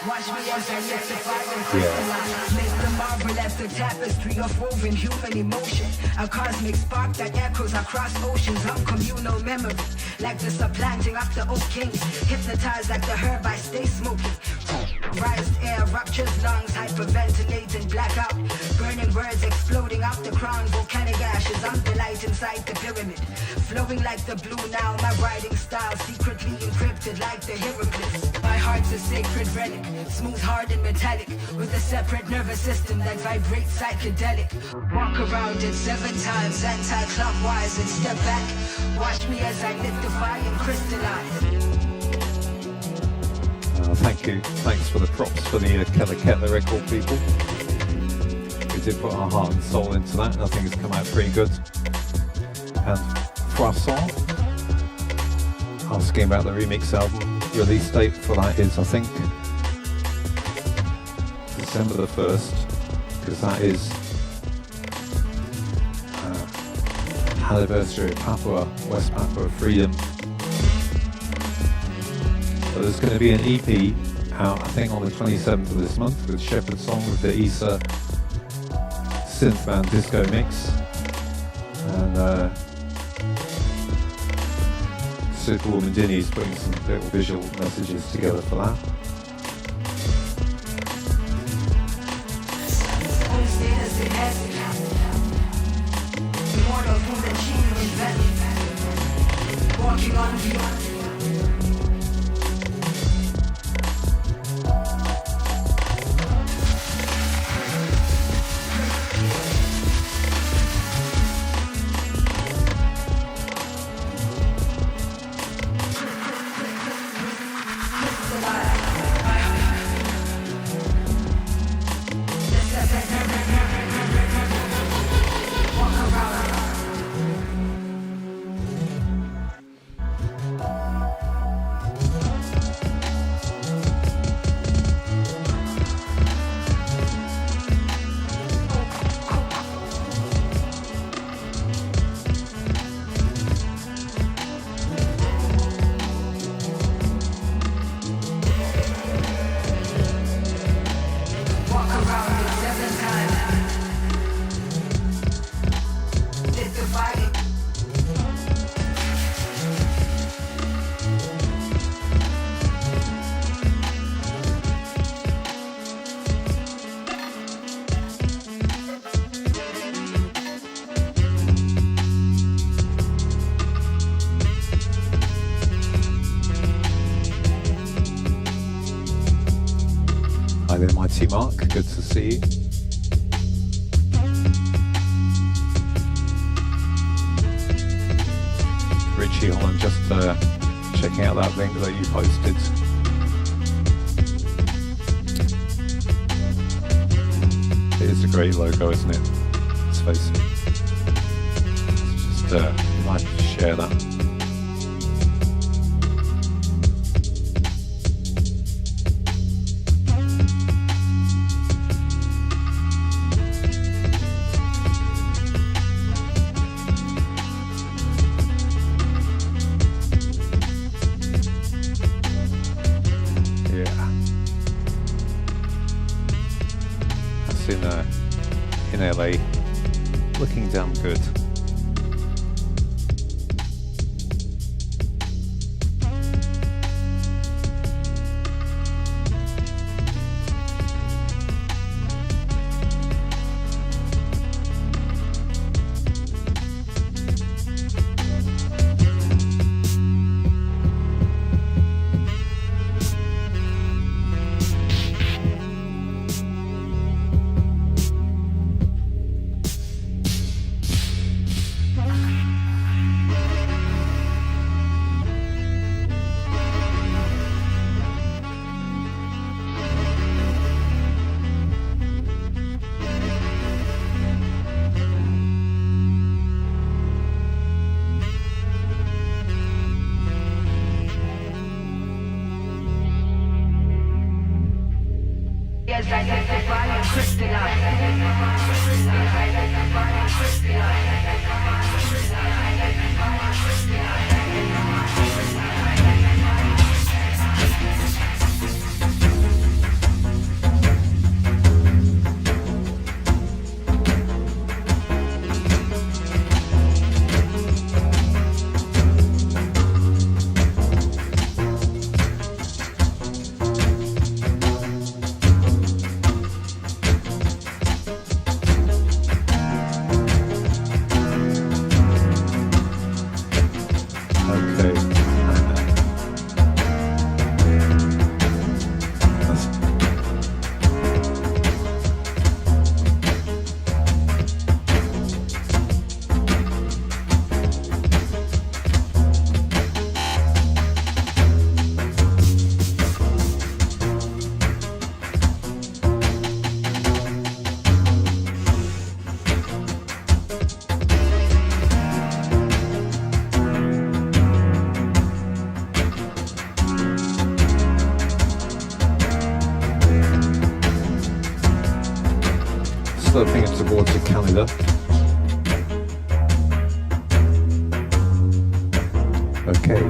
Watch me as I lit the fire and crystallize. Make the marble as the tapestry of woven human emotion. A cosmic spark that echoes across oceans of communal memory. Like the supplanting of the old kings. Hypnotized like the herb I stay smoking. Vaporized air ruptures lungs, hyperventilating, blackout. Burning words exploding out the crown, volcanic ashes. I'm the light inside the pyramid, flowing like the blue now. My writing style secretly encrypted like the hieroglyphs. My heart's a sacred relic, smooth, hard and metallic, with a separate nervous system that vibrates psychedelic. Walk around it 7 times anti-clockwise and step back. Watch me as I lit the fire and crystallize. Thank you. Thanks for the props for the Kella Kella record people. We did put our heart and soul into that, and I think it's come out pretty good. And Croissant, asking about the remix album. Release date for that is, I think, December the 1st, because that is anniversary of Papua, West Papua Freedom. So there's going to be an EP out, I think, on the 27th of this month with Shepherd Song with the Issa Synthman Disco Mix. And Superwoman Dinny's putting some little visual messages together for that. Walking on beyond. Hi there, Mighty Mark. Good to see you. Richie Holland, just checking out that link that you posted. It is a great logo, isn't it? Let's face it. It's just nice to share that. In LA, looking damn good. Okay. Sloping it towards the Canada. Okay.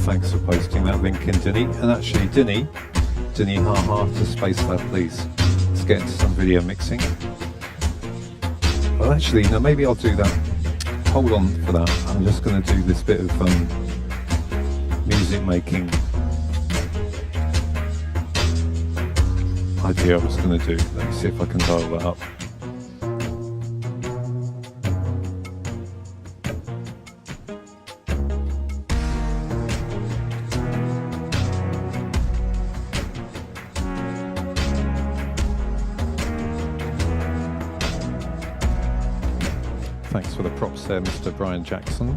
Thanks for posting that link in, Dinny. And actually, Dinny, haha, to space that, please. Let's get into some video mixing. Well, actually, no, maybe I'll do that. Hold on for that. I'm just going to do this bit of music making idea I was going to do. Let me see if I can dial that up. Thanks for the props there, Mr. Brian Jackson.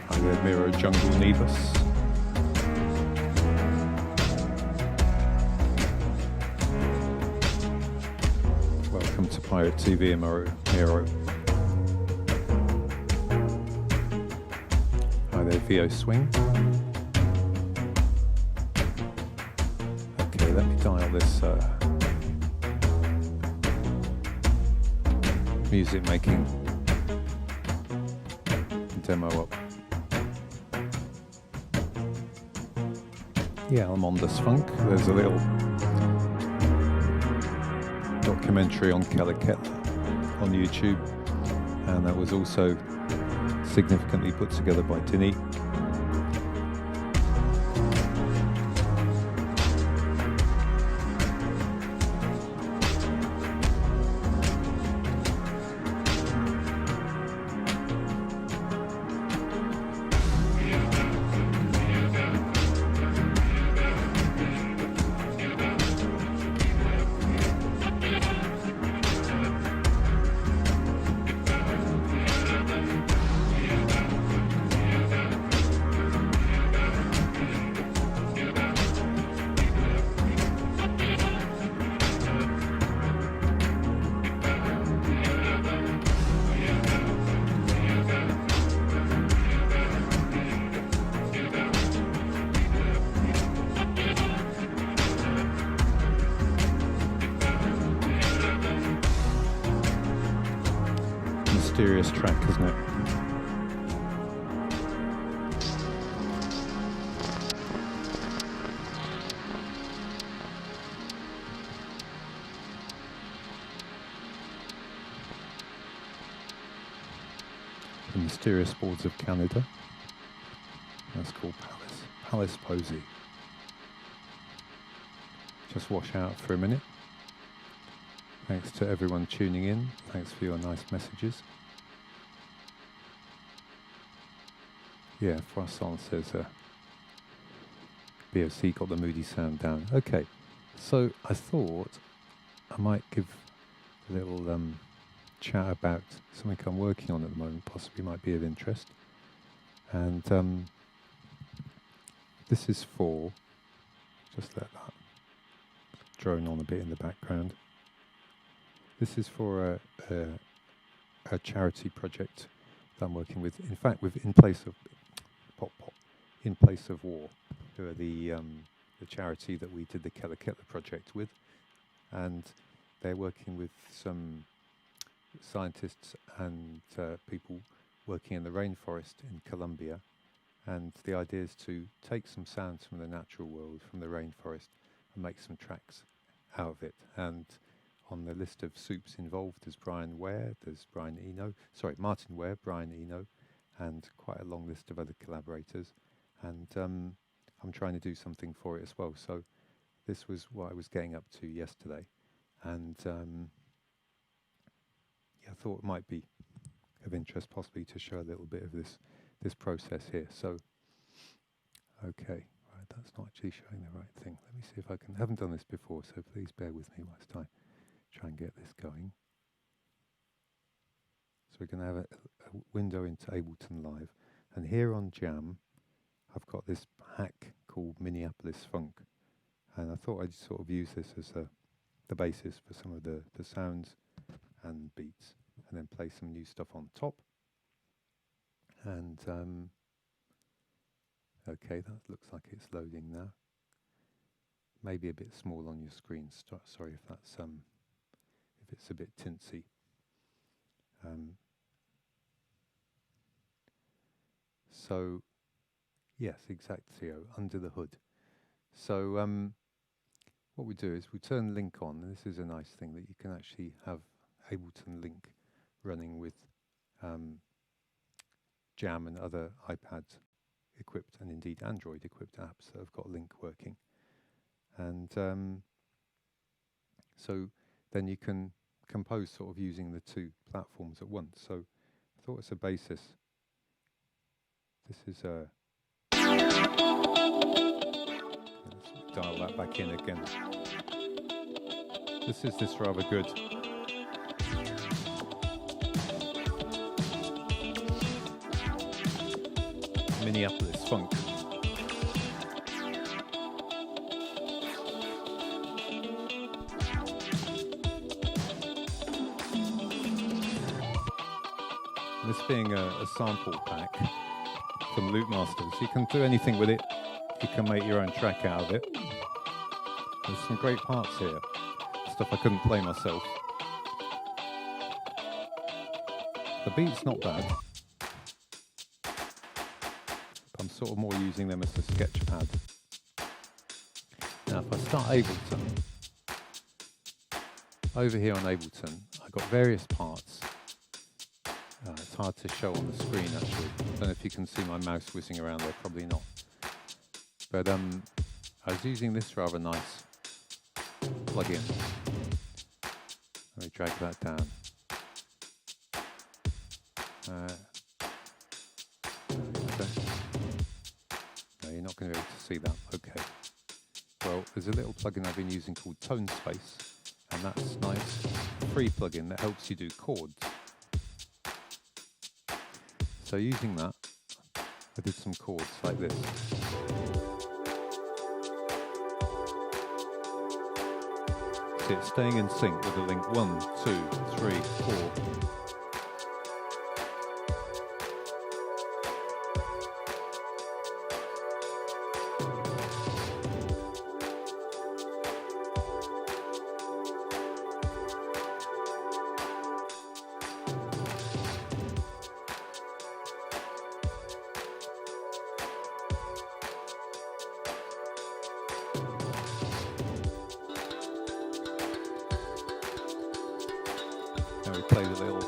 Hi there, Miro Jungle Nebus. Welcome to Pirate TV, Miro. Hi there, VO Swing. Let me dial this music making demo up. Yeah, Almondas Funk. There's a little documentary on Keller Kettler on YouTube, and that was also significantly put together by Dinny. Mysterious track, isn't it? The Mysterious Boards of Canada. That's called Palace Posey. Just wash out for a minute. Thanks to everyone tuning in. Thanks for your nice messages. Yeah, Froisson says BOC got the moody sound down. Okay, so I thought I might give a little chat about something I'm working on at the moment, possibly might be of interest. And this is for, just let that drone on a bit in the background. This is for a charity project that I'm working with. In fact, with In Place of War, who are the charity that we did the Keller Kettler project with, and they're working with some scientists and people working in the rainforest in Colombia, And the idea is to take some sounds from the natural world, from the rainforest, and make some tracks out of it. And on the list of soups involved, there's Martin Ware, Brian Eno, and quite a long list of other collaborators. And I'm trying to do something for it as well. So this was what I was getting up to yesterday. And I thought it might be of interest possibly to show a little bit of this process here. So, okay, right, that's not actually showing the right thing. Let me see if I can. I haven't done this before, so please bear with me whilst I try and get this going. So we're going to have a window into Ableton Live, and here on Jam, I've got this hack called Minneapolis Funk, and I thought I'd sort of use this as the basis for some of the sounds and beats, and then play some new stuff on top. And okay, that looks like it's loading now. Maybe a bit small on your screen. Sorry if that's if it's a bit tinsy. So yes, Exactio, Under the Hood. So what we do is we turn Link on, and this is a nice thing that you can actually have Ableton Link running with Jam and other iPad equipped, and indeed Android equipped apps that have got Link working. And so then you can compose sort of using the two platforms at once. So I thought as a basis, this is a... Let's dial that back in again. This is this rather good Minneapolis Funk. This being a sample pack from Loopmasters, you can do anything with it. You can make your own track out of it. There's some great parts here, stuff I couldn't play myself. The beat's not bad. I'm sort of more using them as a sketch pad. Now if I start Ableton, over here on Ableton, I've got various parts. It's hard to show on the screen actually. I don't know if you can see my mouse whizzing around there, probably not. But I was using this rather nice plugin. Let me drag that down. Okay. No, you're not going to be able to see that. Okay. Well, there's a little plugin I've been using called Tone Space, and that's nice free plugin that helps you do chords. So using that, I did some chords like this. See, it's staying in sync with the link 1, 2, 3, 4. Now we play the little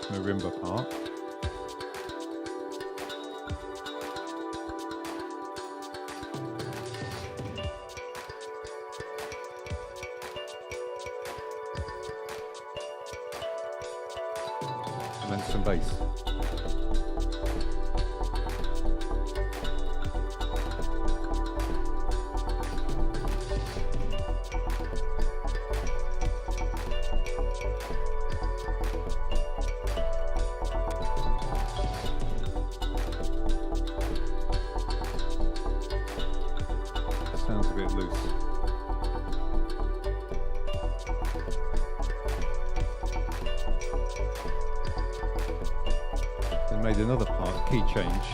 marimba part. And then some bass. Sounds a bit loose. Then made another part, key change.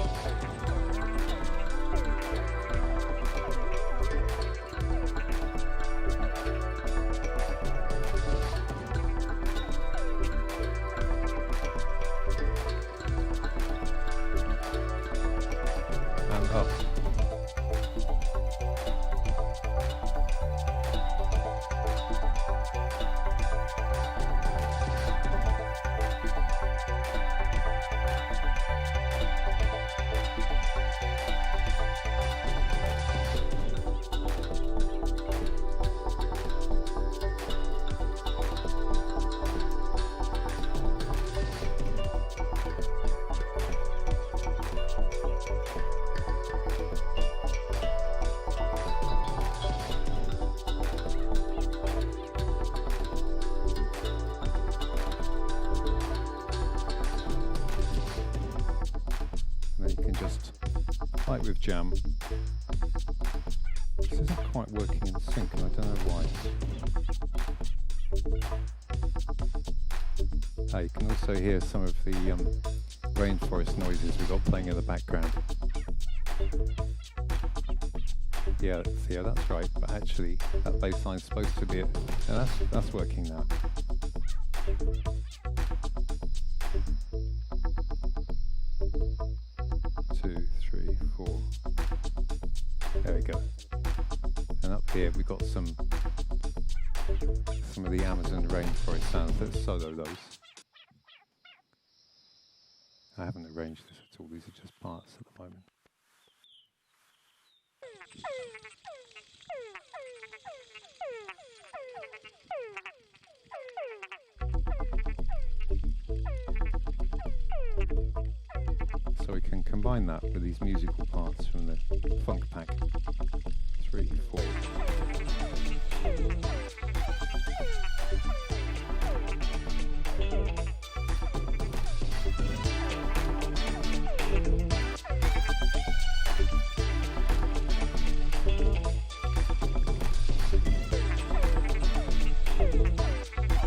like with Jam, this isn't quite working in sync, and I don't know why. You can also hear some of the rainforest noises we've got playing in the background. Yeah, that's right. But actually, that bass line's supposed to be that's working now. Two, three, four. There we go. And up here we've got some of the Amazon rainforest sounds. Let's solo those. I haven't arranged this at all. These are just parts at the moment. So we can combine that with these musical parts from the Funk Pack. 3, 4.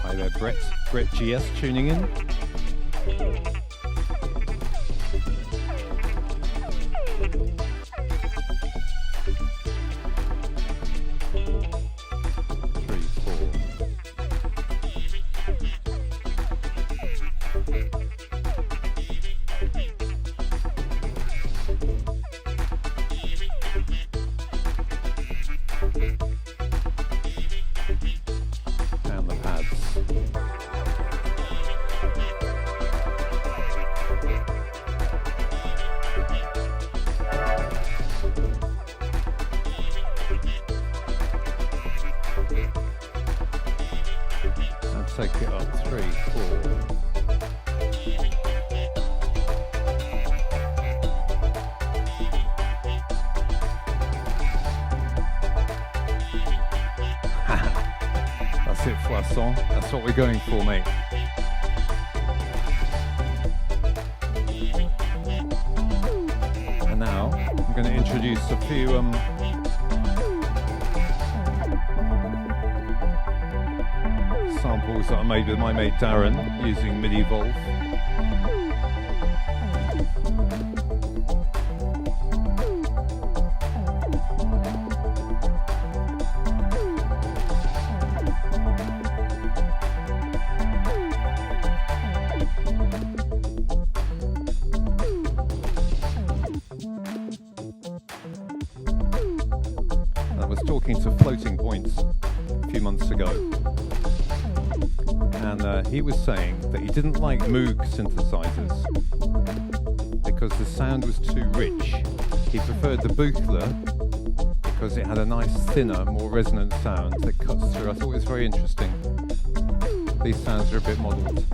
Hi there, Brett GS tuning in. Take it up 3, 4. That's it, Poisson. That's what we're going for, mate. And now I'm going to introduce a few samples that I made with my mate Darren using MIDI Volve. I was talking to Floating Points a few months ago. And he was saying that he didn't like Moog synthesizers because the sound was too rich. He preferred the Buchla because it had a nice, thinner, more resonant sound that cuts through. I thought it was very interesting. These sounds are a bit muddled.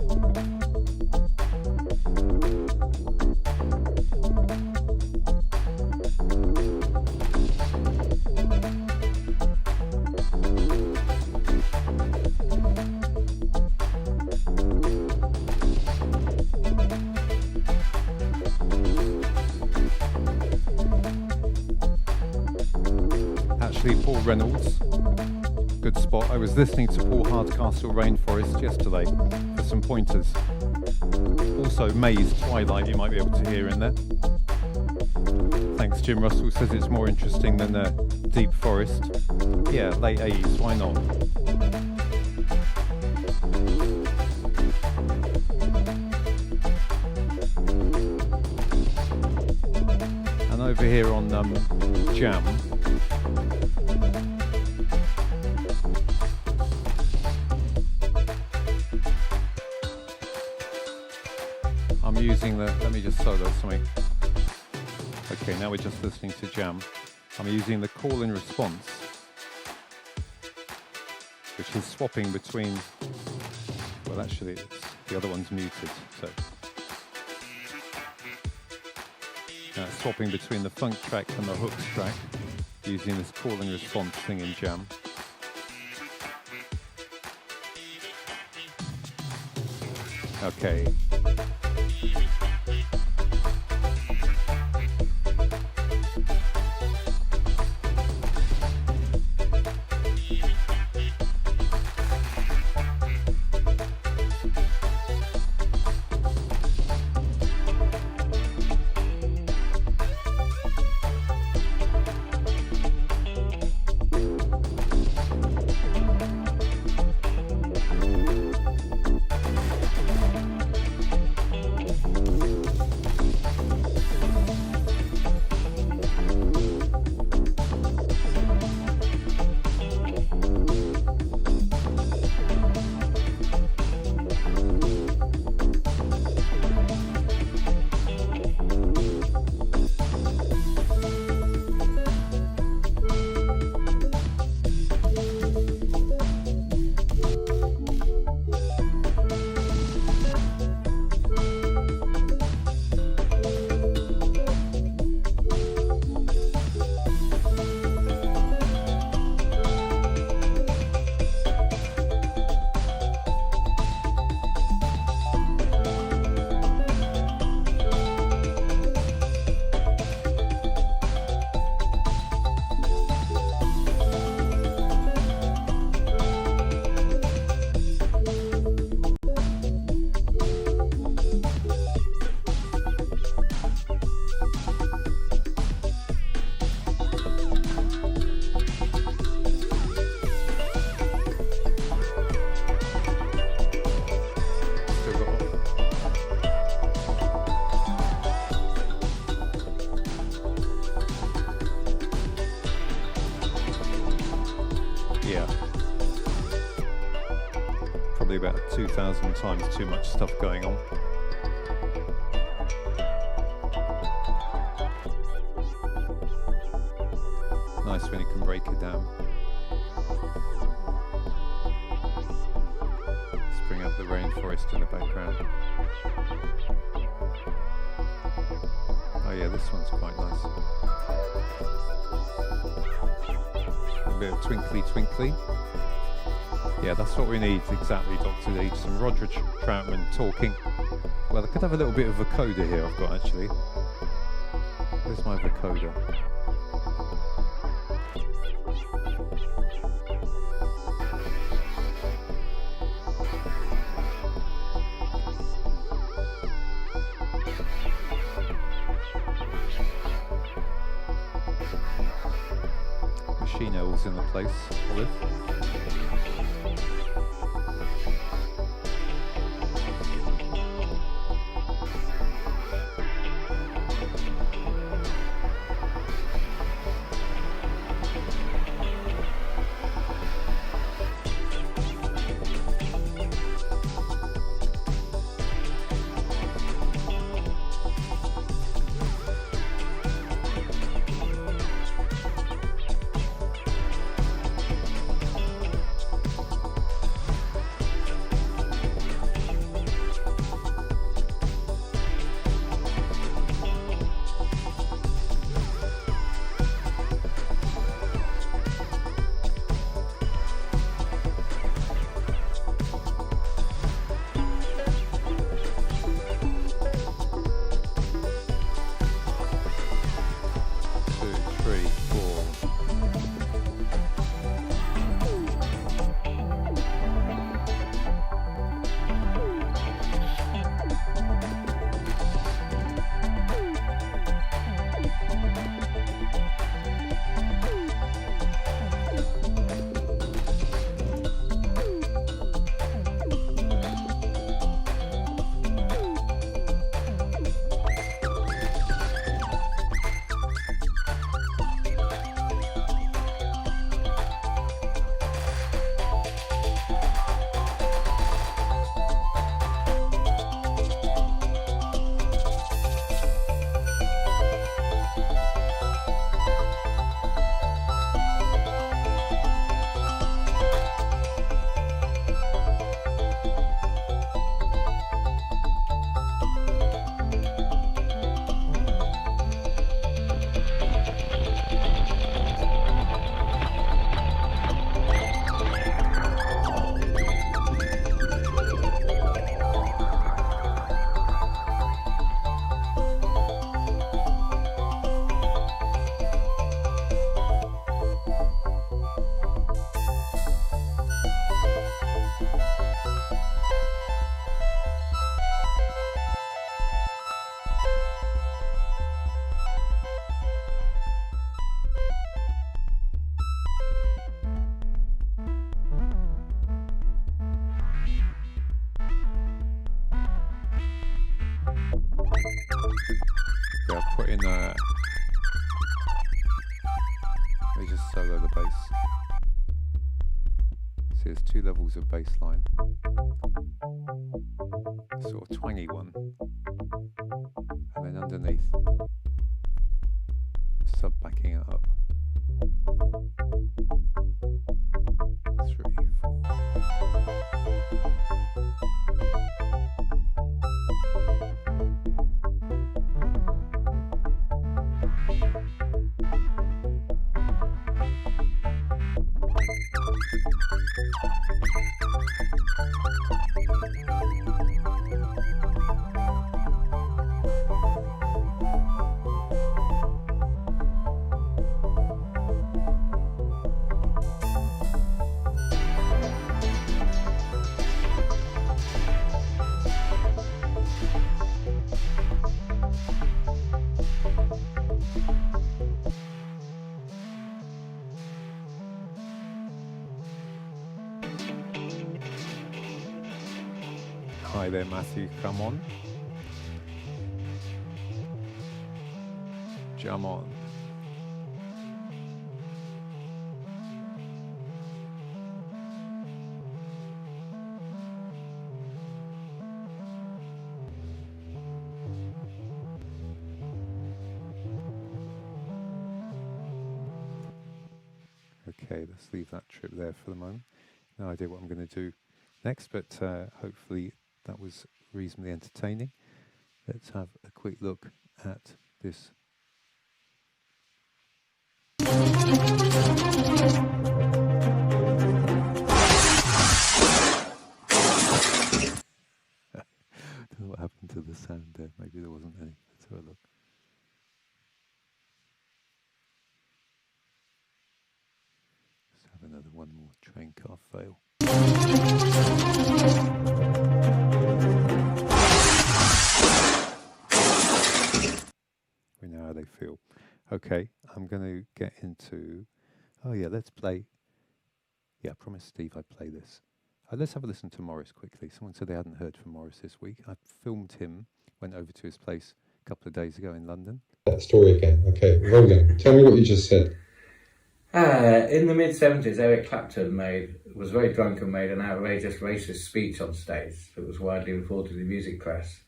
Paul Reynolds, good spot. I was listening to Paul Hardcastle Rainforest yesterday for some pointers. Also Maze Twilight you might be able to hear in there. Thanks, Jim Russell says it's more interesting than Deep Forest. Yeah, late 80s, why not? And over here on Jam, I'm using let me just solo something. Okay, now we're just listening to Jam. I'm using the call and response, which is swapping between, well actually the other one's muted, so. Swapping between the funk track and the hooks track, using this call and response thing in Jam. Okay. probably about 2,000 times too much stuff going on. Nice when you can break it down. Let's bring up the rainforest in the background. Oh yeah, this one's quite nice. A bit of twinkly twinkly. Yeah, that's what we need, exactly, Dr. D. Some Roger Troutman talking. Well, I could have a little bit of vocoder here I've got, actually. Where's my vocoder? Machine L's in the place, Olive. They just solo the bass. See, there's two levels of bass line. Sort of twangy one. And then underneath, sub backing it up. 3, 4. Hi there, Matthew, come on. Jump on. Okay, let's leave that trip there for the moment. No idea what I'm going to do next, but hopefully that was reasonably entertaining. Let's have a quick look at this. Don't know what happened to the sound there. Maybe there wasn't any. Let's have a look. Let's have another one more train car fail. We know how they feel. Okay, I'm going to get into... Oh yeah, let's play... Yeah, I promised Steve I'd play this. Let's have a listen to Morris quickly. Someone said they hadn't heard from Morris this week. I filmed him, went over to his place a couple of days ago in London. That story again. Okay, rolling. Tell me what you just said. In the mid-70s, Eric Clapton was very drunk and made an outrageous racist speech on stage that was widely reported in the music press.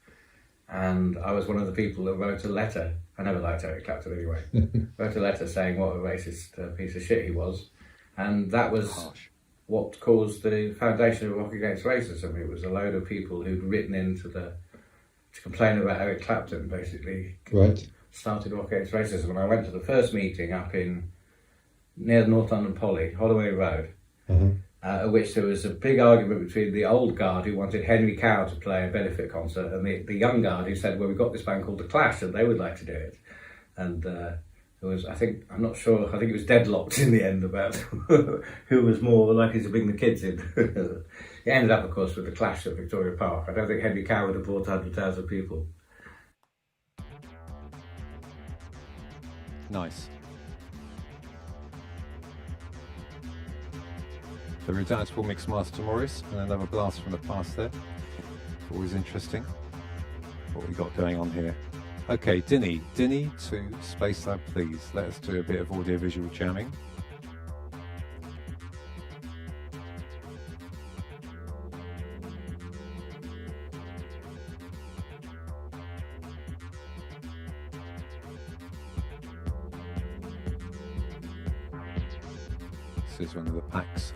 And I was one of the people that wrote a letter. I never liked Eric Clapton anyway. Wrote a letter saying what a racist piece of shit he was. And that was what caused the foundation of Rock Against Racism. It was a load of people who'd written in to complain about Eric Clapton, basically. Right. Started Rock Against Racism. And I went to the first meeting up near North London Poly, Holloway Road, at which there was a big argument between the old guard who wanted Henry Cow to play a benefit concert and the young guard who said, well, we've got this band called The Clash and they would like to do it. And there was, I think it was deadlocked in the end about who was more likely to bring the kids in. It ended up, of course, with The Clash at Victoria Park. I don't think Henry Cow would have brought 100,000 people. Nice. The redoubtable Mixmaster Morris, and another blast from the past there. Always interesting what we got going on here. Okay, Dinny to Space Lab, please. Let us do a bit of audiovisual jamming. This is one of the packs.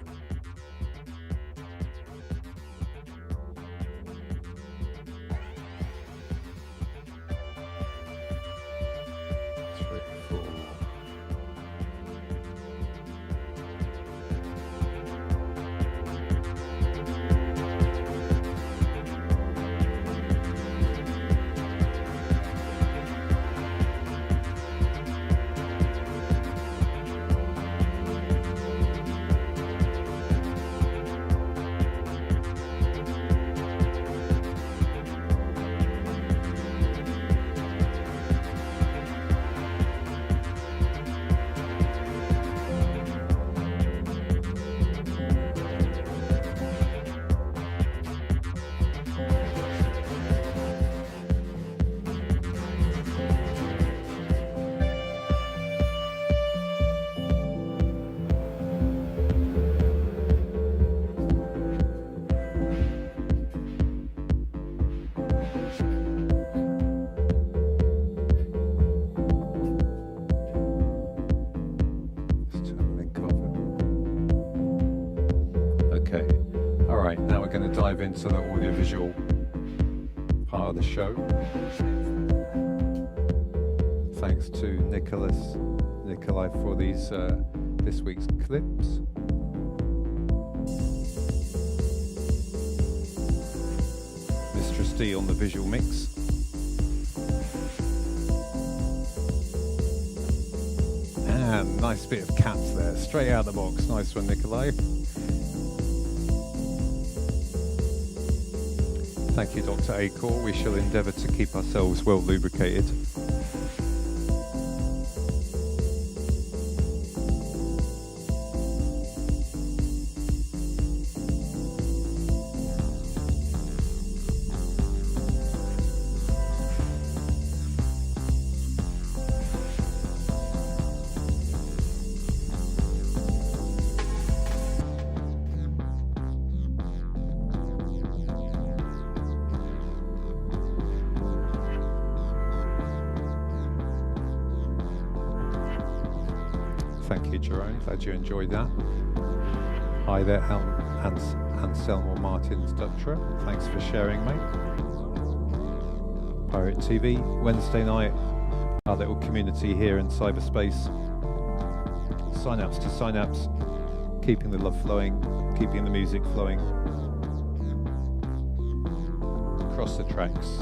Dive into the audiovisual part of the show. Thanks to Nikolai for these this week's clips. Mistress D on the visual mix. And nice bit of Cats there, straight out of the box. Nice one, Nikolai. Thank you, Dr. Acor. We shall endeavour to keep ourselves well lubricated. Thank you, Jerome. Glad you enjoyed that. Hi there, Anselmo Martins Dutra. Thanks for sharing, mate. Pirate TV, Wednesday night. Our little community here in cyberspace. Synapse to synapse. Keeping the love flowing, keeping the music flowing. Across the tracks.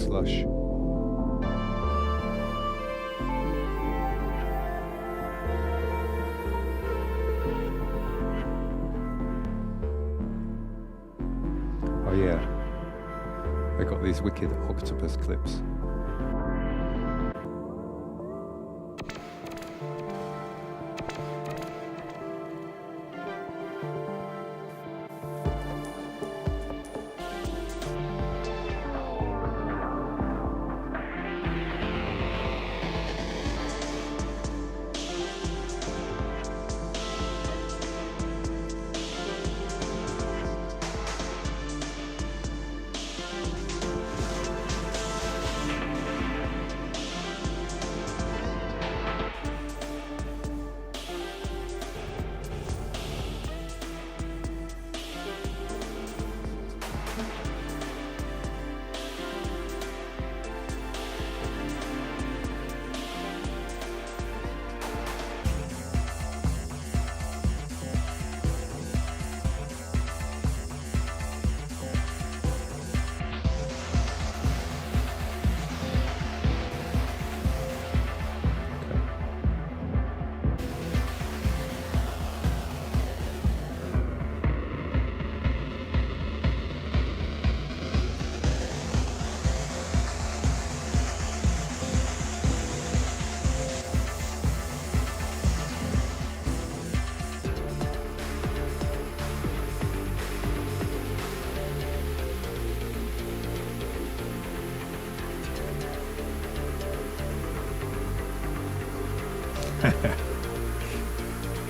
Lush. Oh yeah, they got these wicked octopus clips.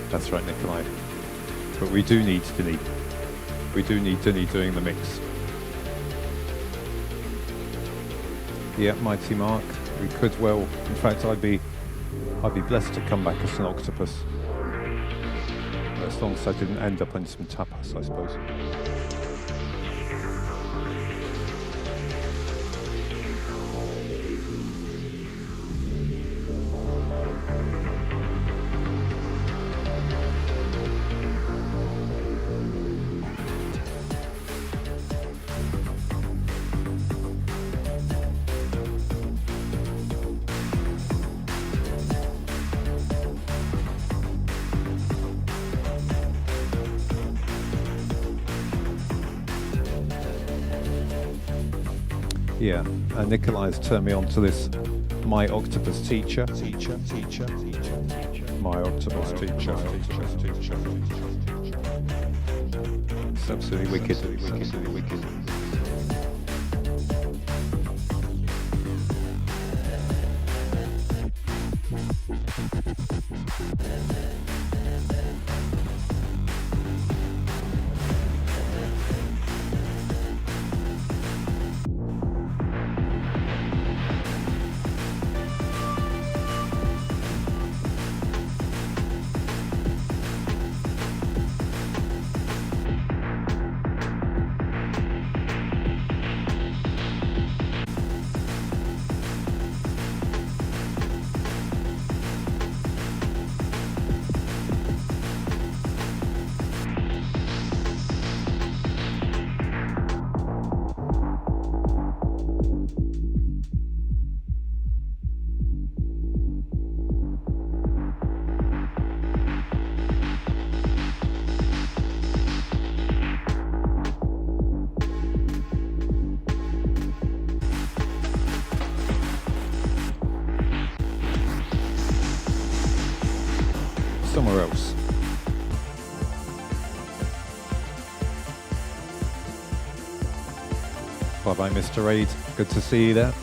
That's right, Nikolai. But we do need Dinny. We do need Dinny doing the mix. Yeah, Mighty Mark. We could well. In fact, I'd be blessed to come back as an octopus. As long as I didn't end up on some tapas, I suppose. Yeah, Nikolai's turned me on to this My Octopus Teacher. My Octopus Teacher. It's absolutely wicked. Somewhere else. Bye-bye, Mr. Reid. Good to see you there.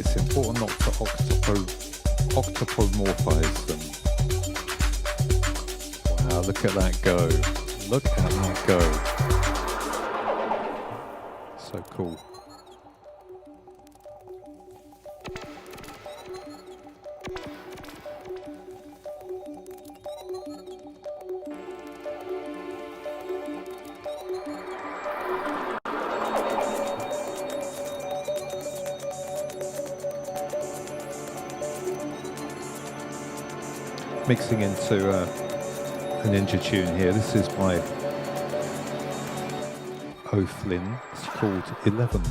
It's important not to octopomorphize them. Wow, look at that go. Look at that go. So cool. Mixing into a Ninja tune here. This is by O'Flynn. It's called 11.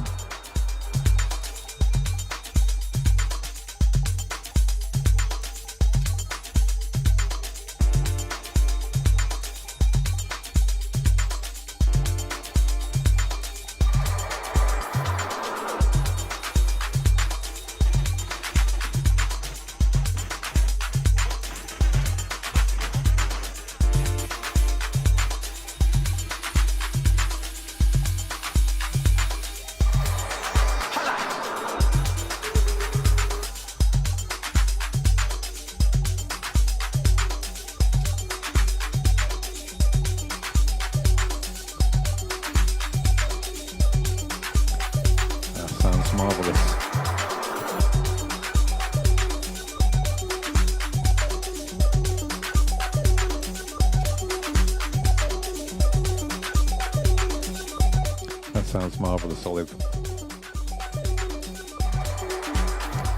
Sounds marvellous, Olive.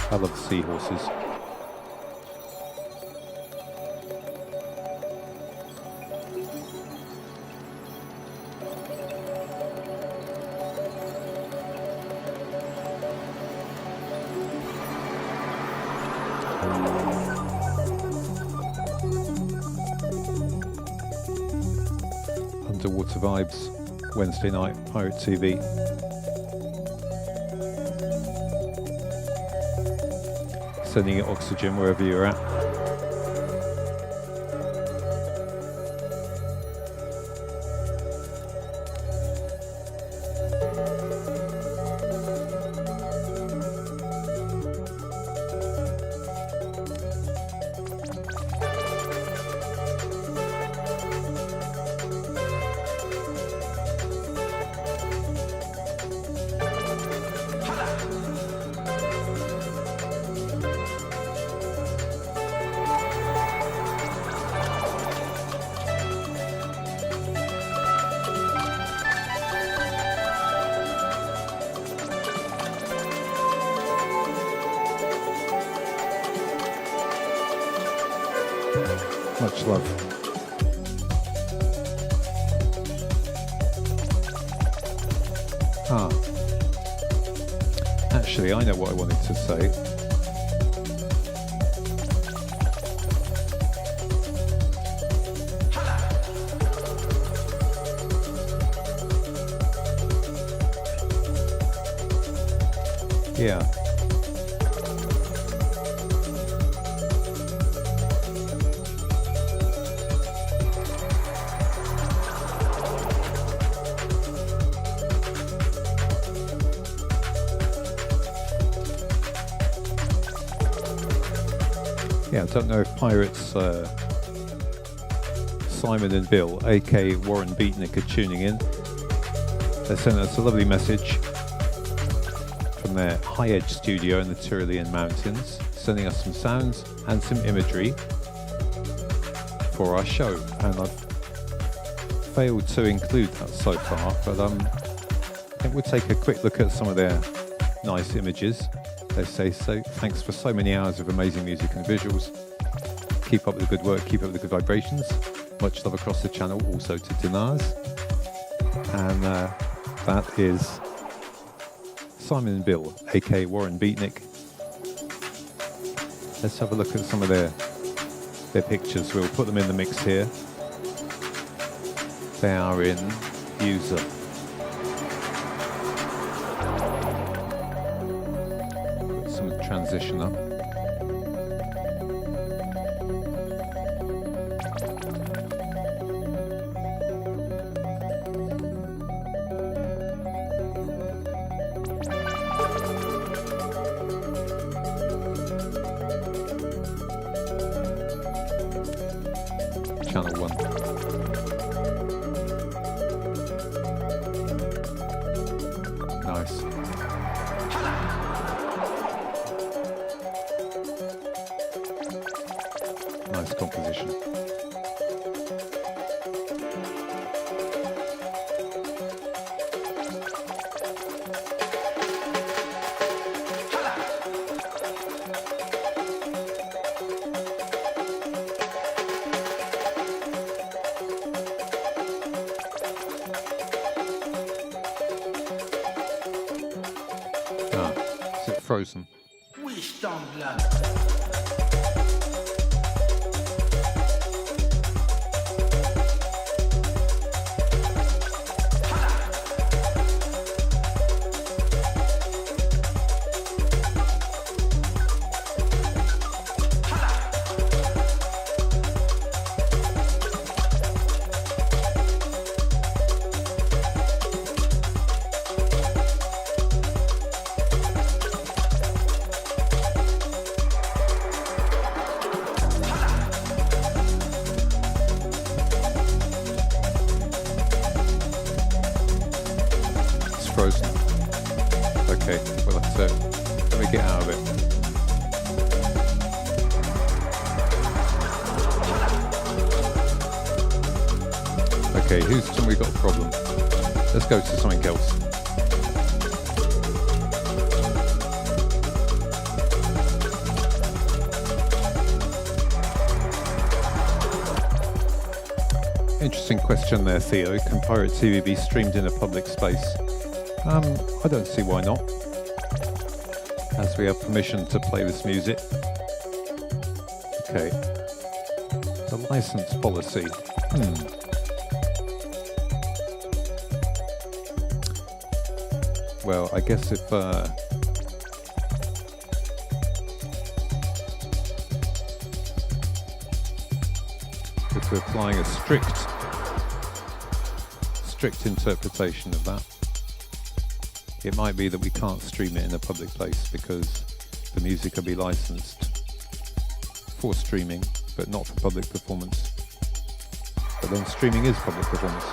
I love the seahorses. Underwater Vibes. Wednesday night, Pirate TV. Sending it oxygen wherever you're at. Much love. Actually, I know what I wanted to say. Yeah. Yeah, I don't know if Pirates Simon and Bill, aka Warren Beatnick, are tuning in. They sent us a lovely message from their High Edge studio in the Tyrolean Mountains, sending us some sounds and some imagery for our show. And I've failed to include that so far, but I think we'll take a quick look at some of their nice images. They say so. Thanks for so many hours of amazing music and visuals. Keep up with the good work, keep up with the good vibrations. Much love across the channel, also to Dinars. And that is Simon and Bill, aka Warren Beatnick. Let's have a look at some of their pictures. We'll put them in the mix here. They are in user. Transition up. Nice composition. Is it Frozen? Frozen. Okay, well that's it. Let me get out of it. Okay, who's somebody got a problem? Let's go to something else. Interesting question there, Theo. Can Pirate TV be streamed in a public space? I don't see why not, as we have permission to play this music. Okay, the license policy. Well, I guess if we're applying a strict interpretation of that, it might be that we can't stream it in a public place because the music will be licensed for streaming, but not for public performance. But then streaming is public performance.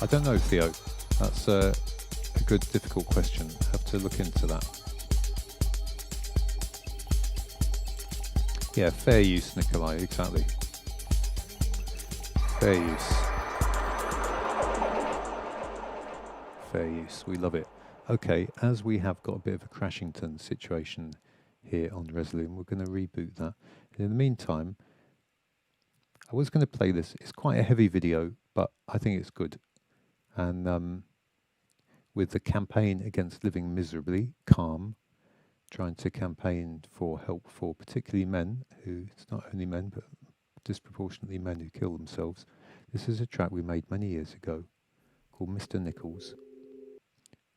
I don't know, Theo. That's a good, difficult question. I have to look into that. Yeah, fair use, Nikolai, exactly. Fair use. Fair use, we love it. Okay, as we have got a bit of a Crashington situation here on Resolume, we're going to reboot that. In the meantime, I was going to play this. It's quite a heavy video, but I think it's good. And with the campaign against living miserably, Calm, trying to campaign for help for particularly men who, it's not only men, but disproportionately men who kill themselves. This is a track we made many years ago called Mr. Nichols,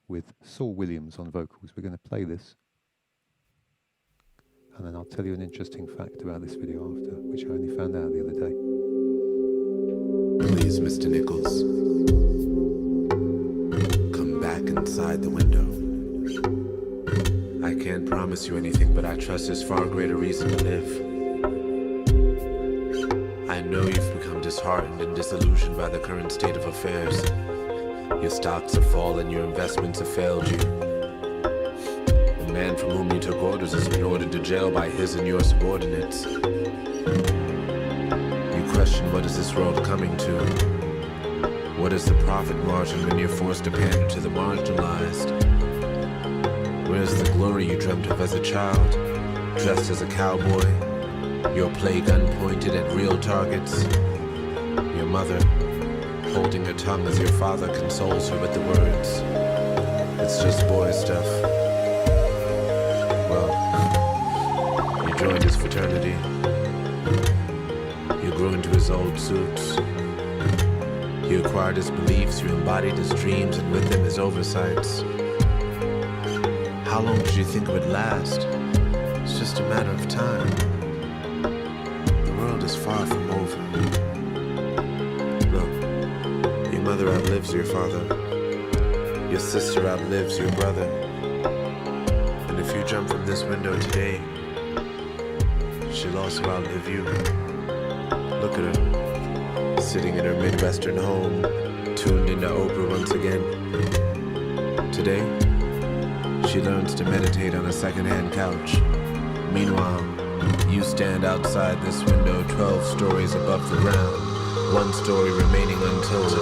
with Saul Williams on vocals. We're going to play this, and then I'll tell you an interesting fact about this video after, which I only found out the other day. Please, Mr. Nichols, come back inside the window. I can't promise you anything, but I trust there's far greater reason to live. I know you've become disheartened and disillusioned by the current state of affairs. Your stocks have fallen, your investments have failed you. The man from whom you took orders has been ordered to jail by his and your subordinates. You question, what is this world coming to? What is the profit margin when you're forced to pander to the marginalized? Where's the glory you dreamt of as a child? Dressed as a cowboy, your play gun pointed at real targets. Your mother holding her tongue as your father consoles her with the words, "It's just boy stuff." Well, you joined his fraternity. You grew into his old suits. You acquired his beliefs, you embodied his dreams, and with them his oversights. How long did you think it would last? It's just a matter of time. The world is far from over. Look, your mother outlives your father. Your sister outlives your brother. And if you jump from this window today, she'll also outlive you. Look at her, sitting in her Midwestern home, tuned into Oprah once again. Today, she learns to meditate on a second-hand couch. Meanwhile, You stand outside this window 12 stories above the ground, one story remaining untold.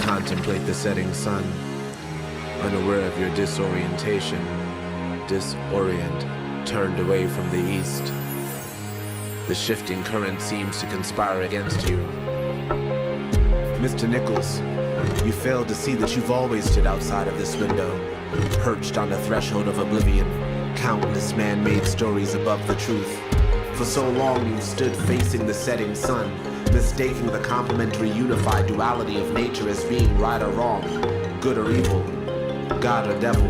Contemplate the setting sun, unaware of your disorientation, disorient, turned away from the east. The shifting current seems to conspire against you. Mr. Nichols, you failed to see that you've always stood outside of this window, perched on the threshold of oblivion, countless man-made stories above the truth. For so long you've stood facing the setting sun, mistaking the complementary unified duality of nature as being right or wrong, good or evil, God or devil.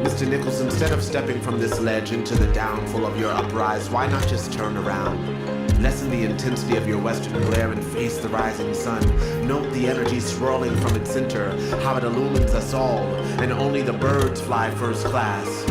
Mr. Nichols, instead of stepping from this ledge into the downfall of your uprise, why not just turn around? Lessen the intensity of your western glare and face the rising sun. Note the energy swirling from its center, how it illumines us all, and only the birds fly first class.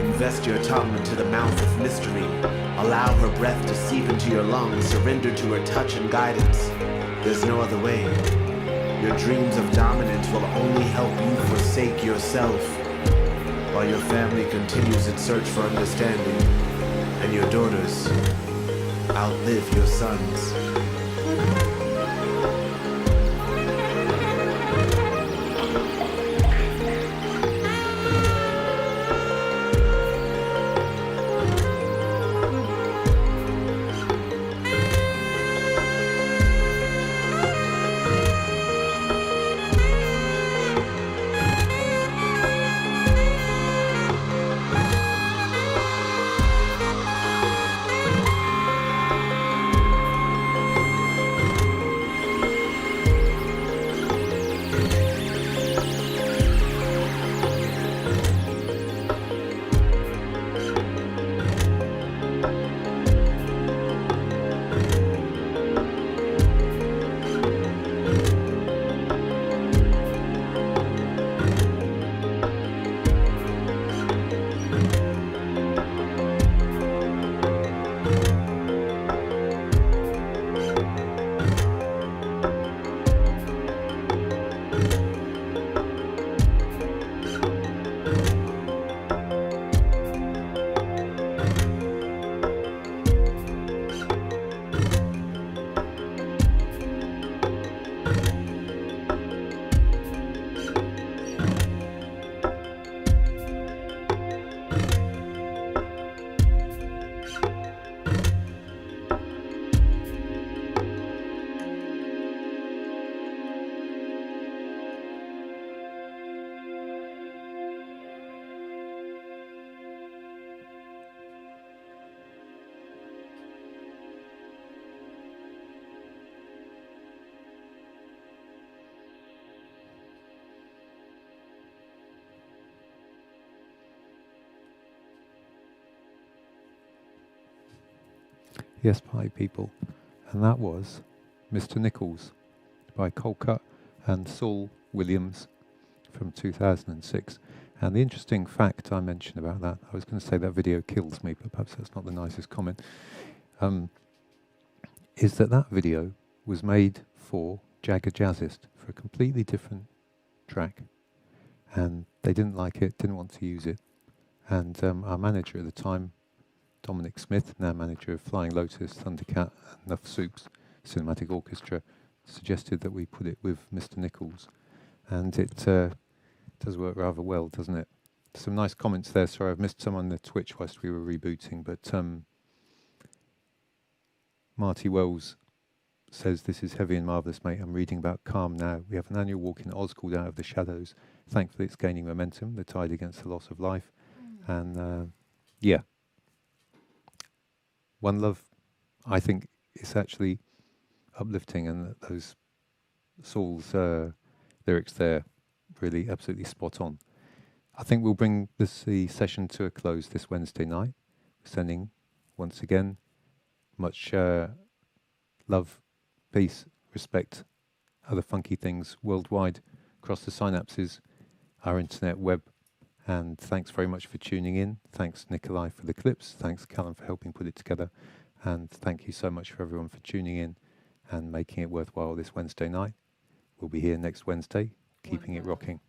Invest your tongue into the mouth of mystery. Allow her breath to seep into your lungs. Surrender to her touch and guidance. There's no other way. Your dreams of dominance will only help you forsake yourself, while your family continues its search for understanding, and your daughters outlive your sons. Yes, Party People. And that was Mr. Nichols by Colcutt and Saul Williams from 2006. And the interesting fact I mentioned about that, I was going to say that video kills me, but perhaps that's not the nicest comment, is that that video was made for Jagger Jazzist for a completely different track. And they didn't like it, didn't want to use it. And our manager at the time, Dominic Smith, now manager of Flying Lotus, Thundercat, and Nuff Soups Cinematic Orchestra, suggested that we put it with Mr. Nichols. And it does work rather well, doesn't it? some nice comments there. Sorry, I've missed some on the Twitch whilst we were rebooting, but Marty Wells says, this is heavy and marvellous, mate. I'm reading about Calm now. We have an annual walk in Oz called Out of the Shadows. Thankfully, it's gaining momentum, the tide against the loss of life. And yeah, One Love, I think, is actually uplifting, and those Saul's lyrics there really absolutely spot on. I think we'll bring the session to a close this Wednesday night. We're sending, once again, much love, peace, respect, other funky things worldwide across the synapses, our internet web. And thanks very much for tuning in. Thanks, Nikolai, for the clips. Thanks, Callum, for helping put it together. And thank you so much for everyone for tuning in and making it worthwhile this Wednesday night. We'll be here next Wednesday, keeping it rocking.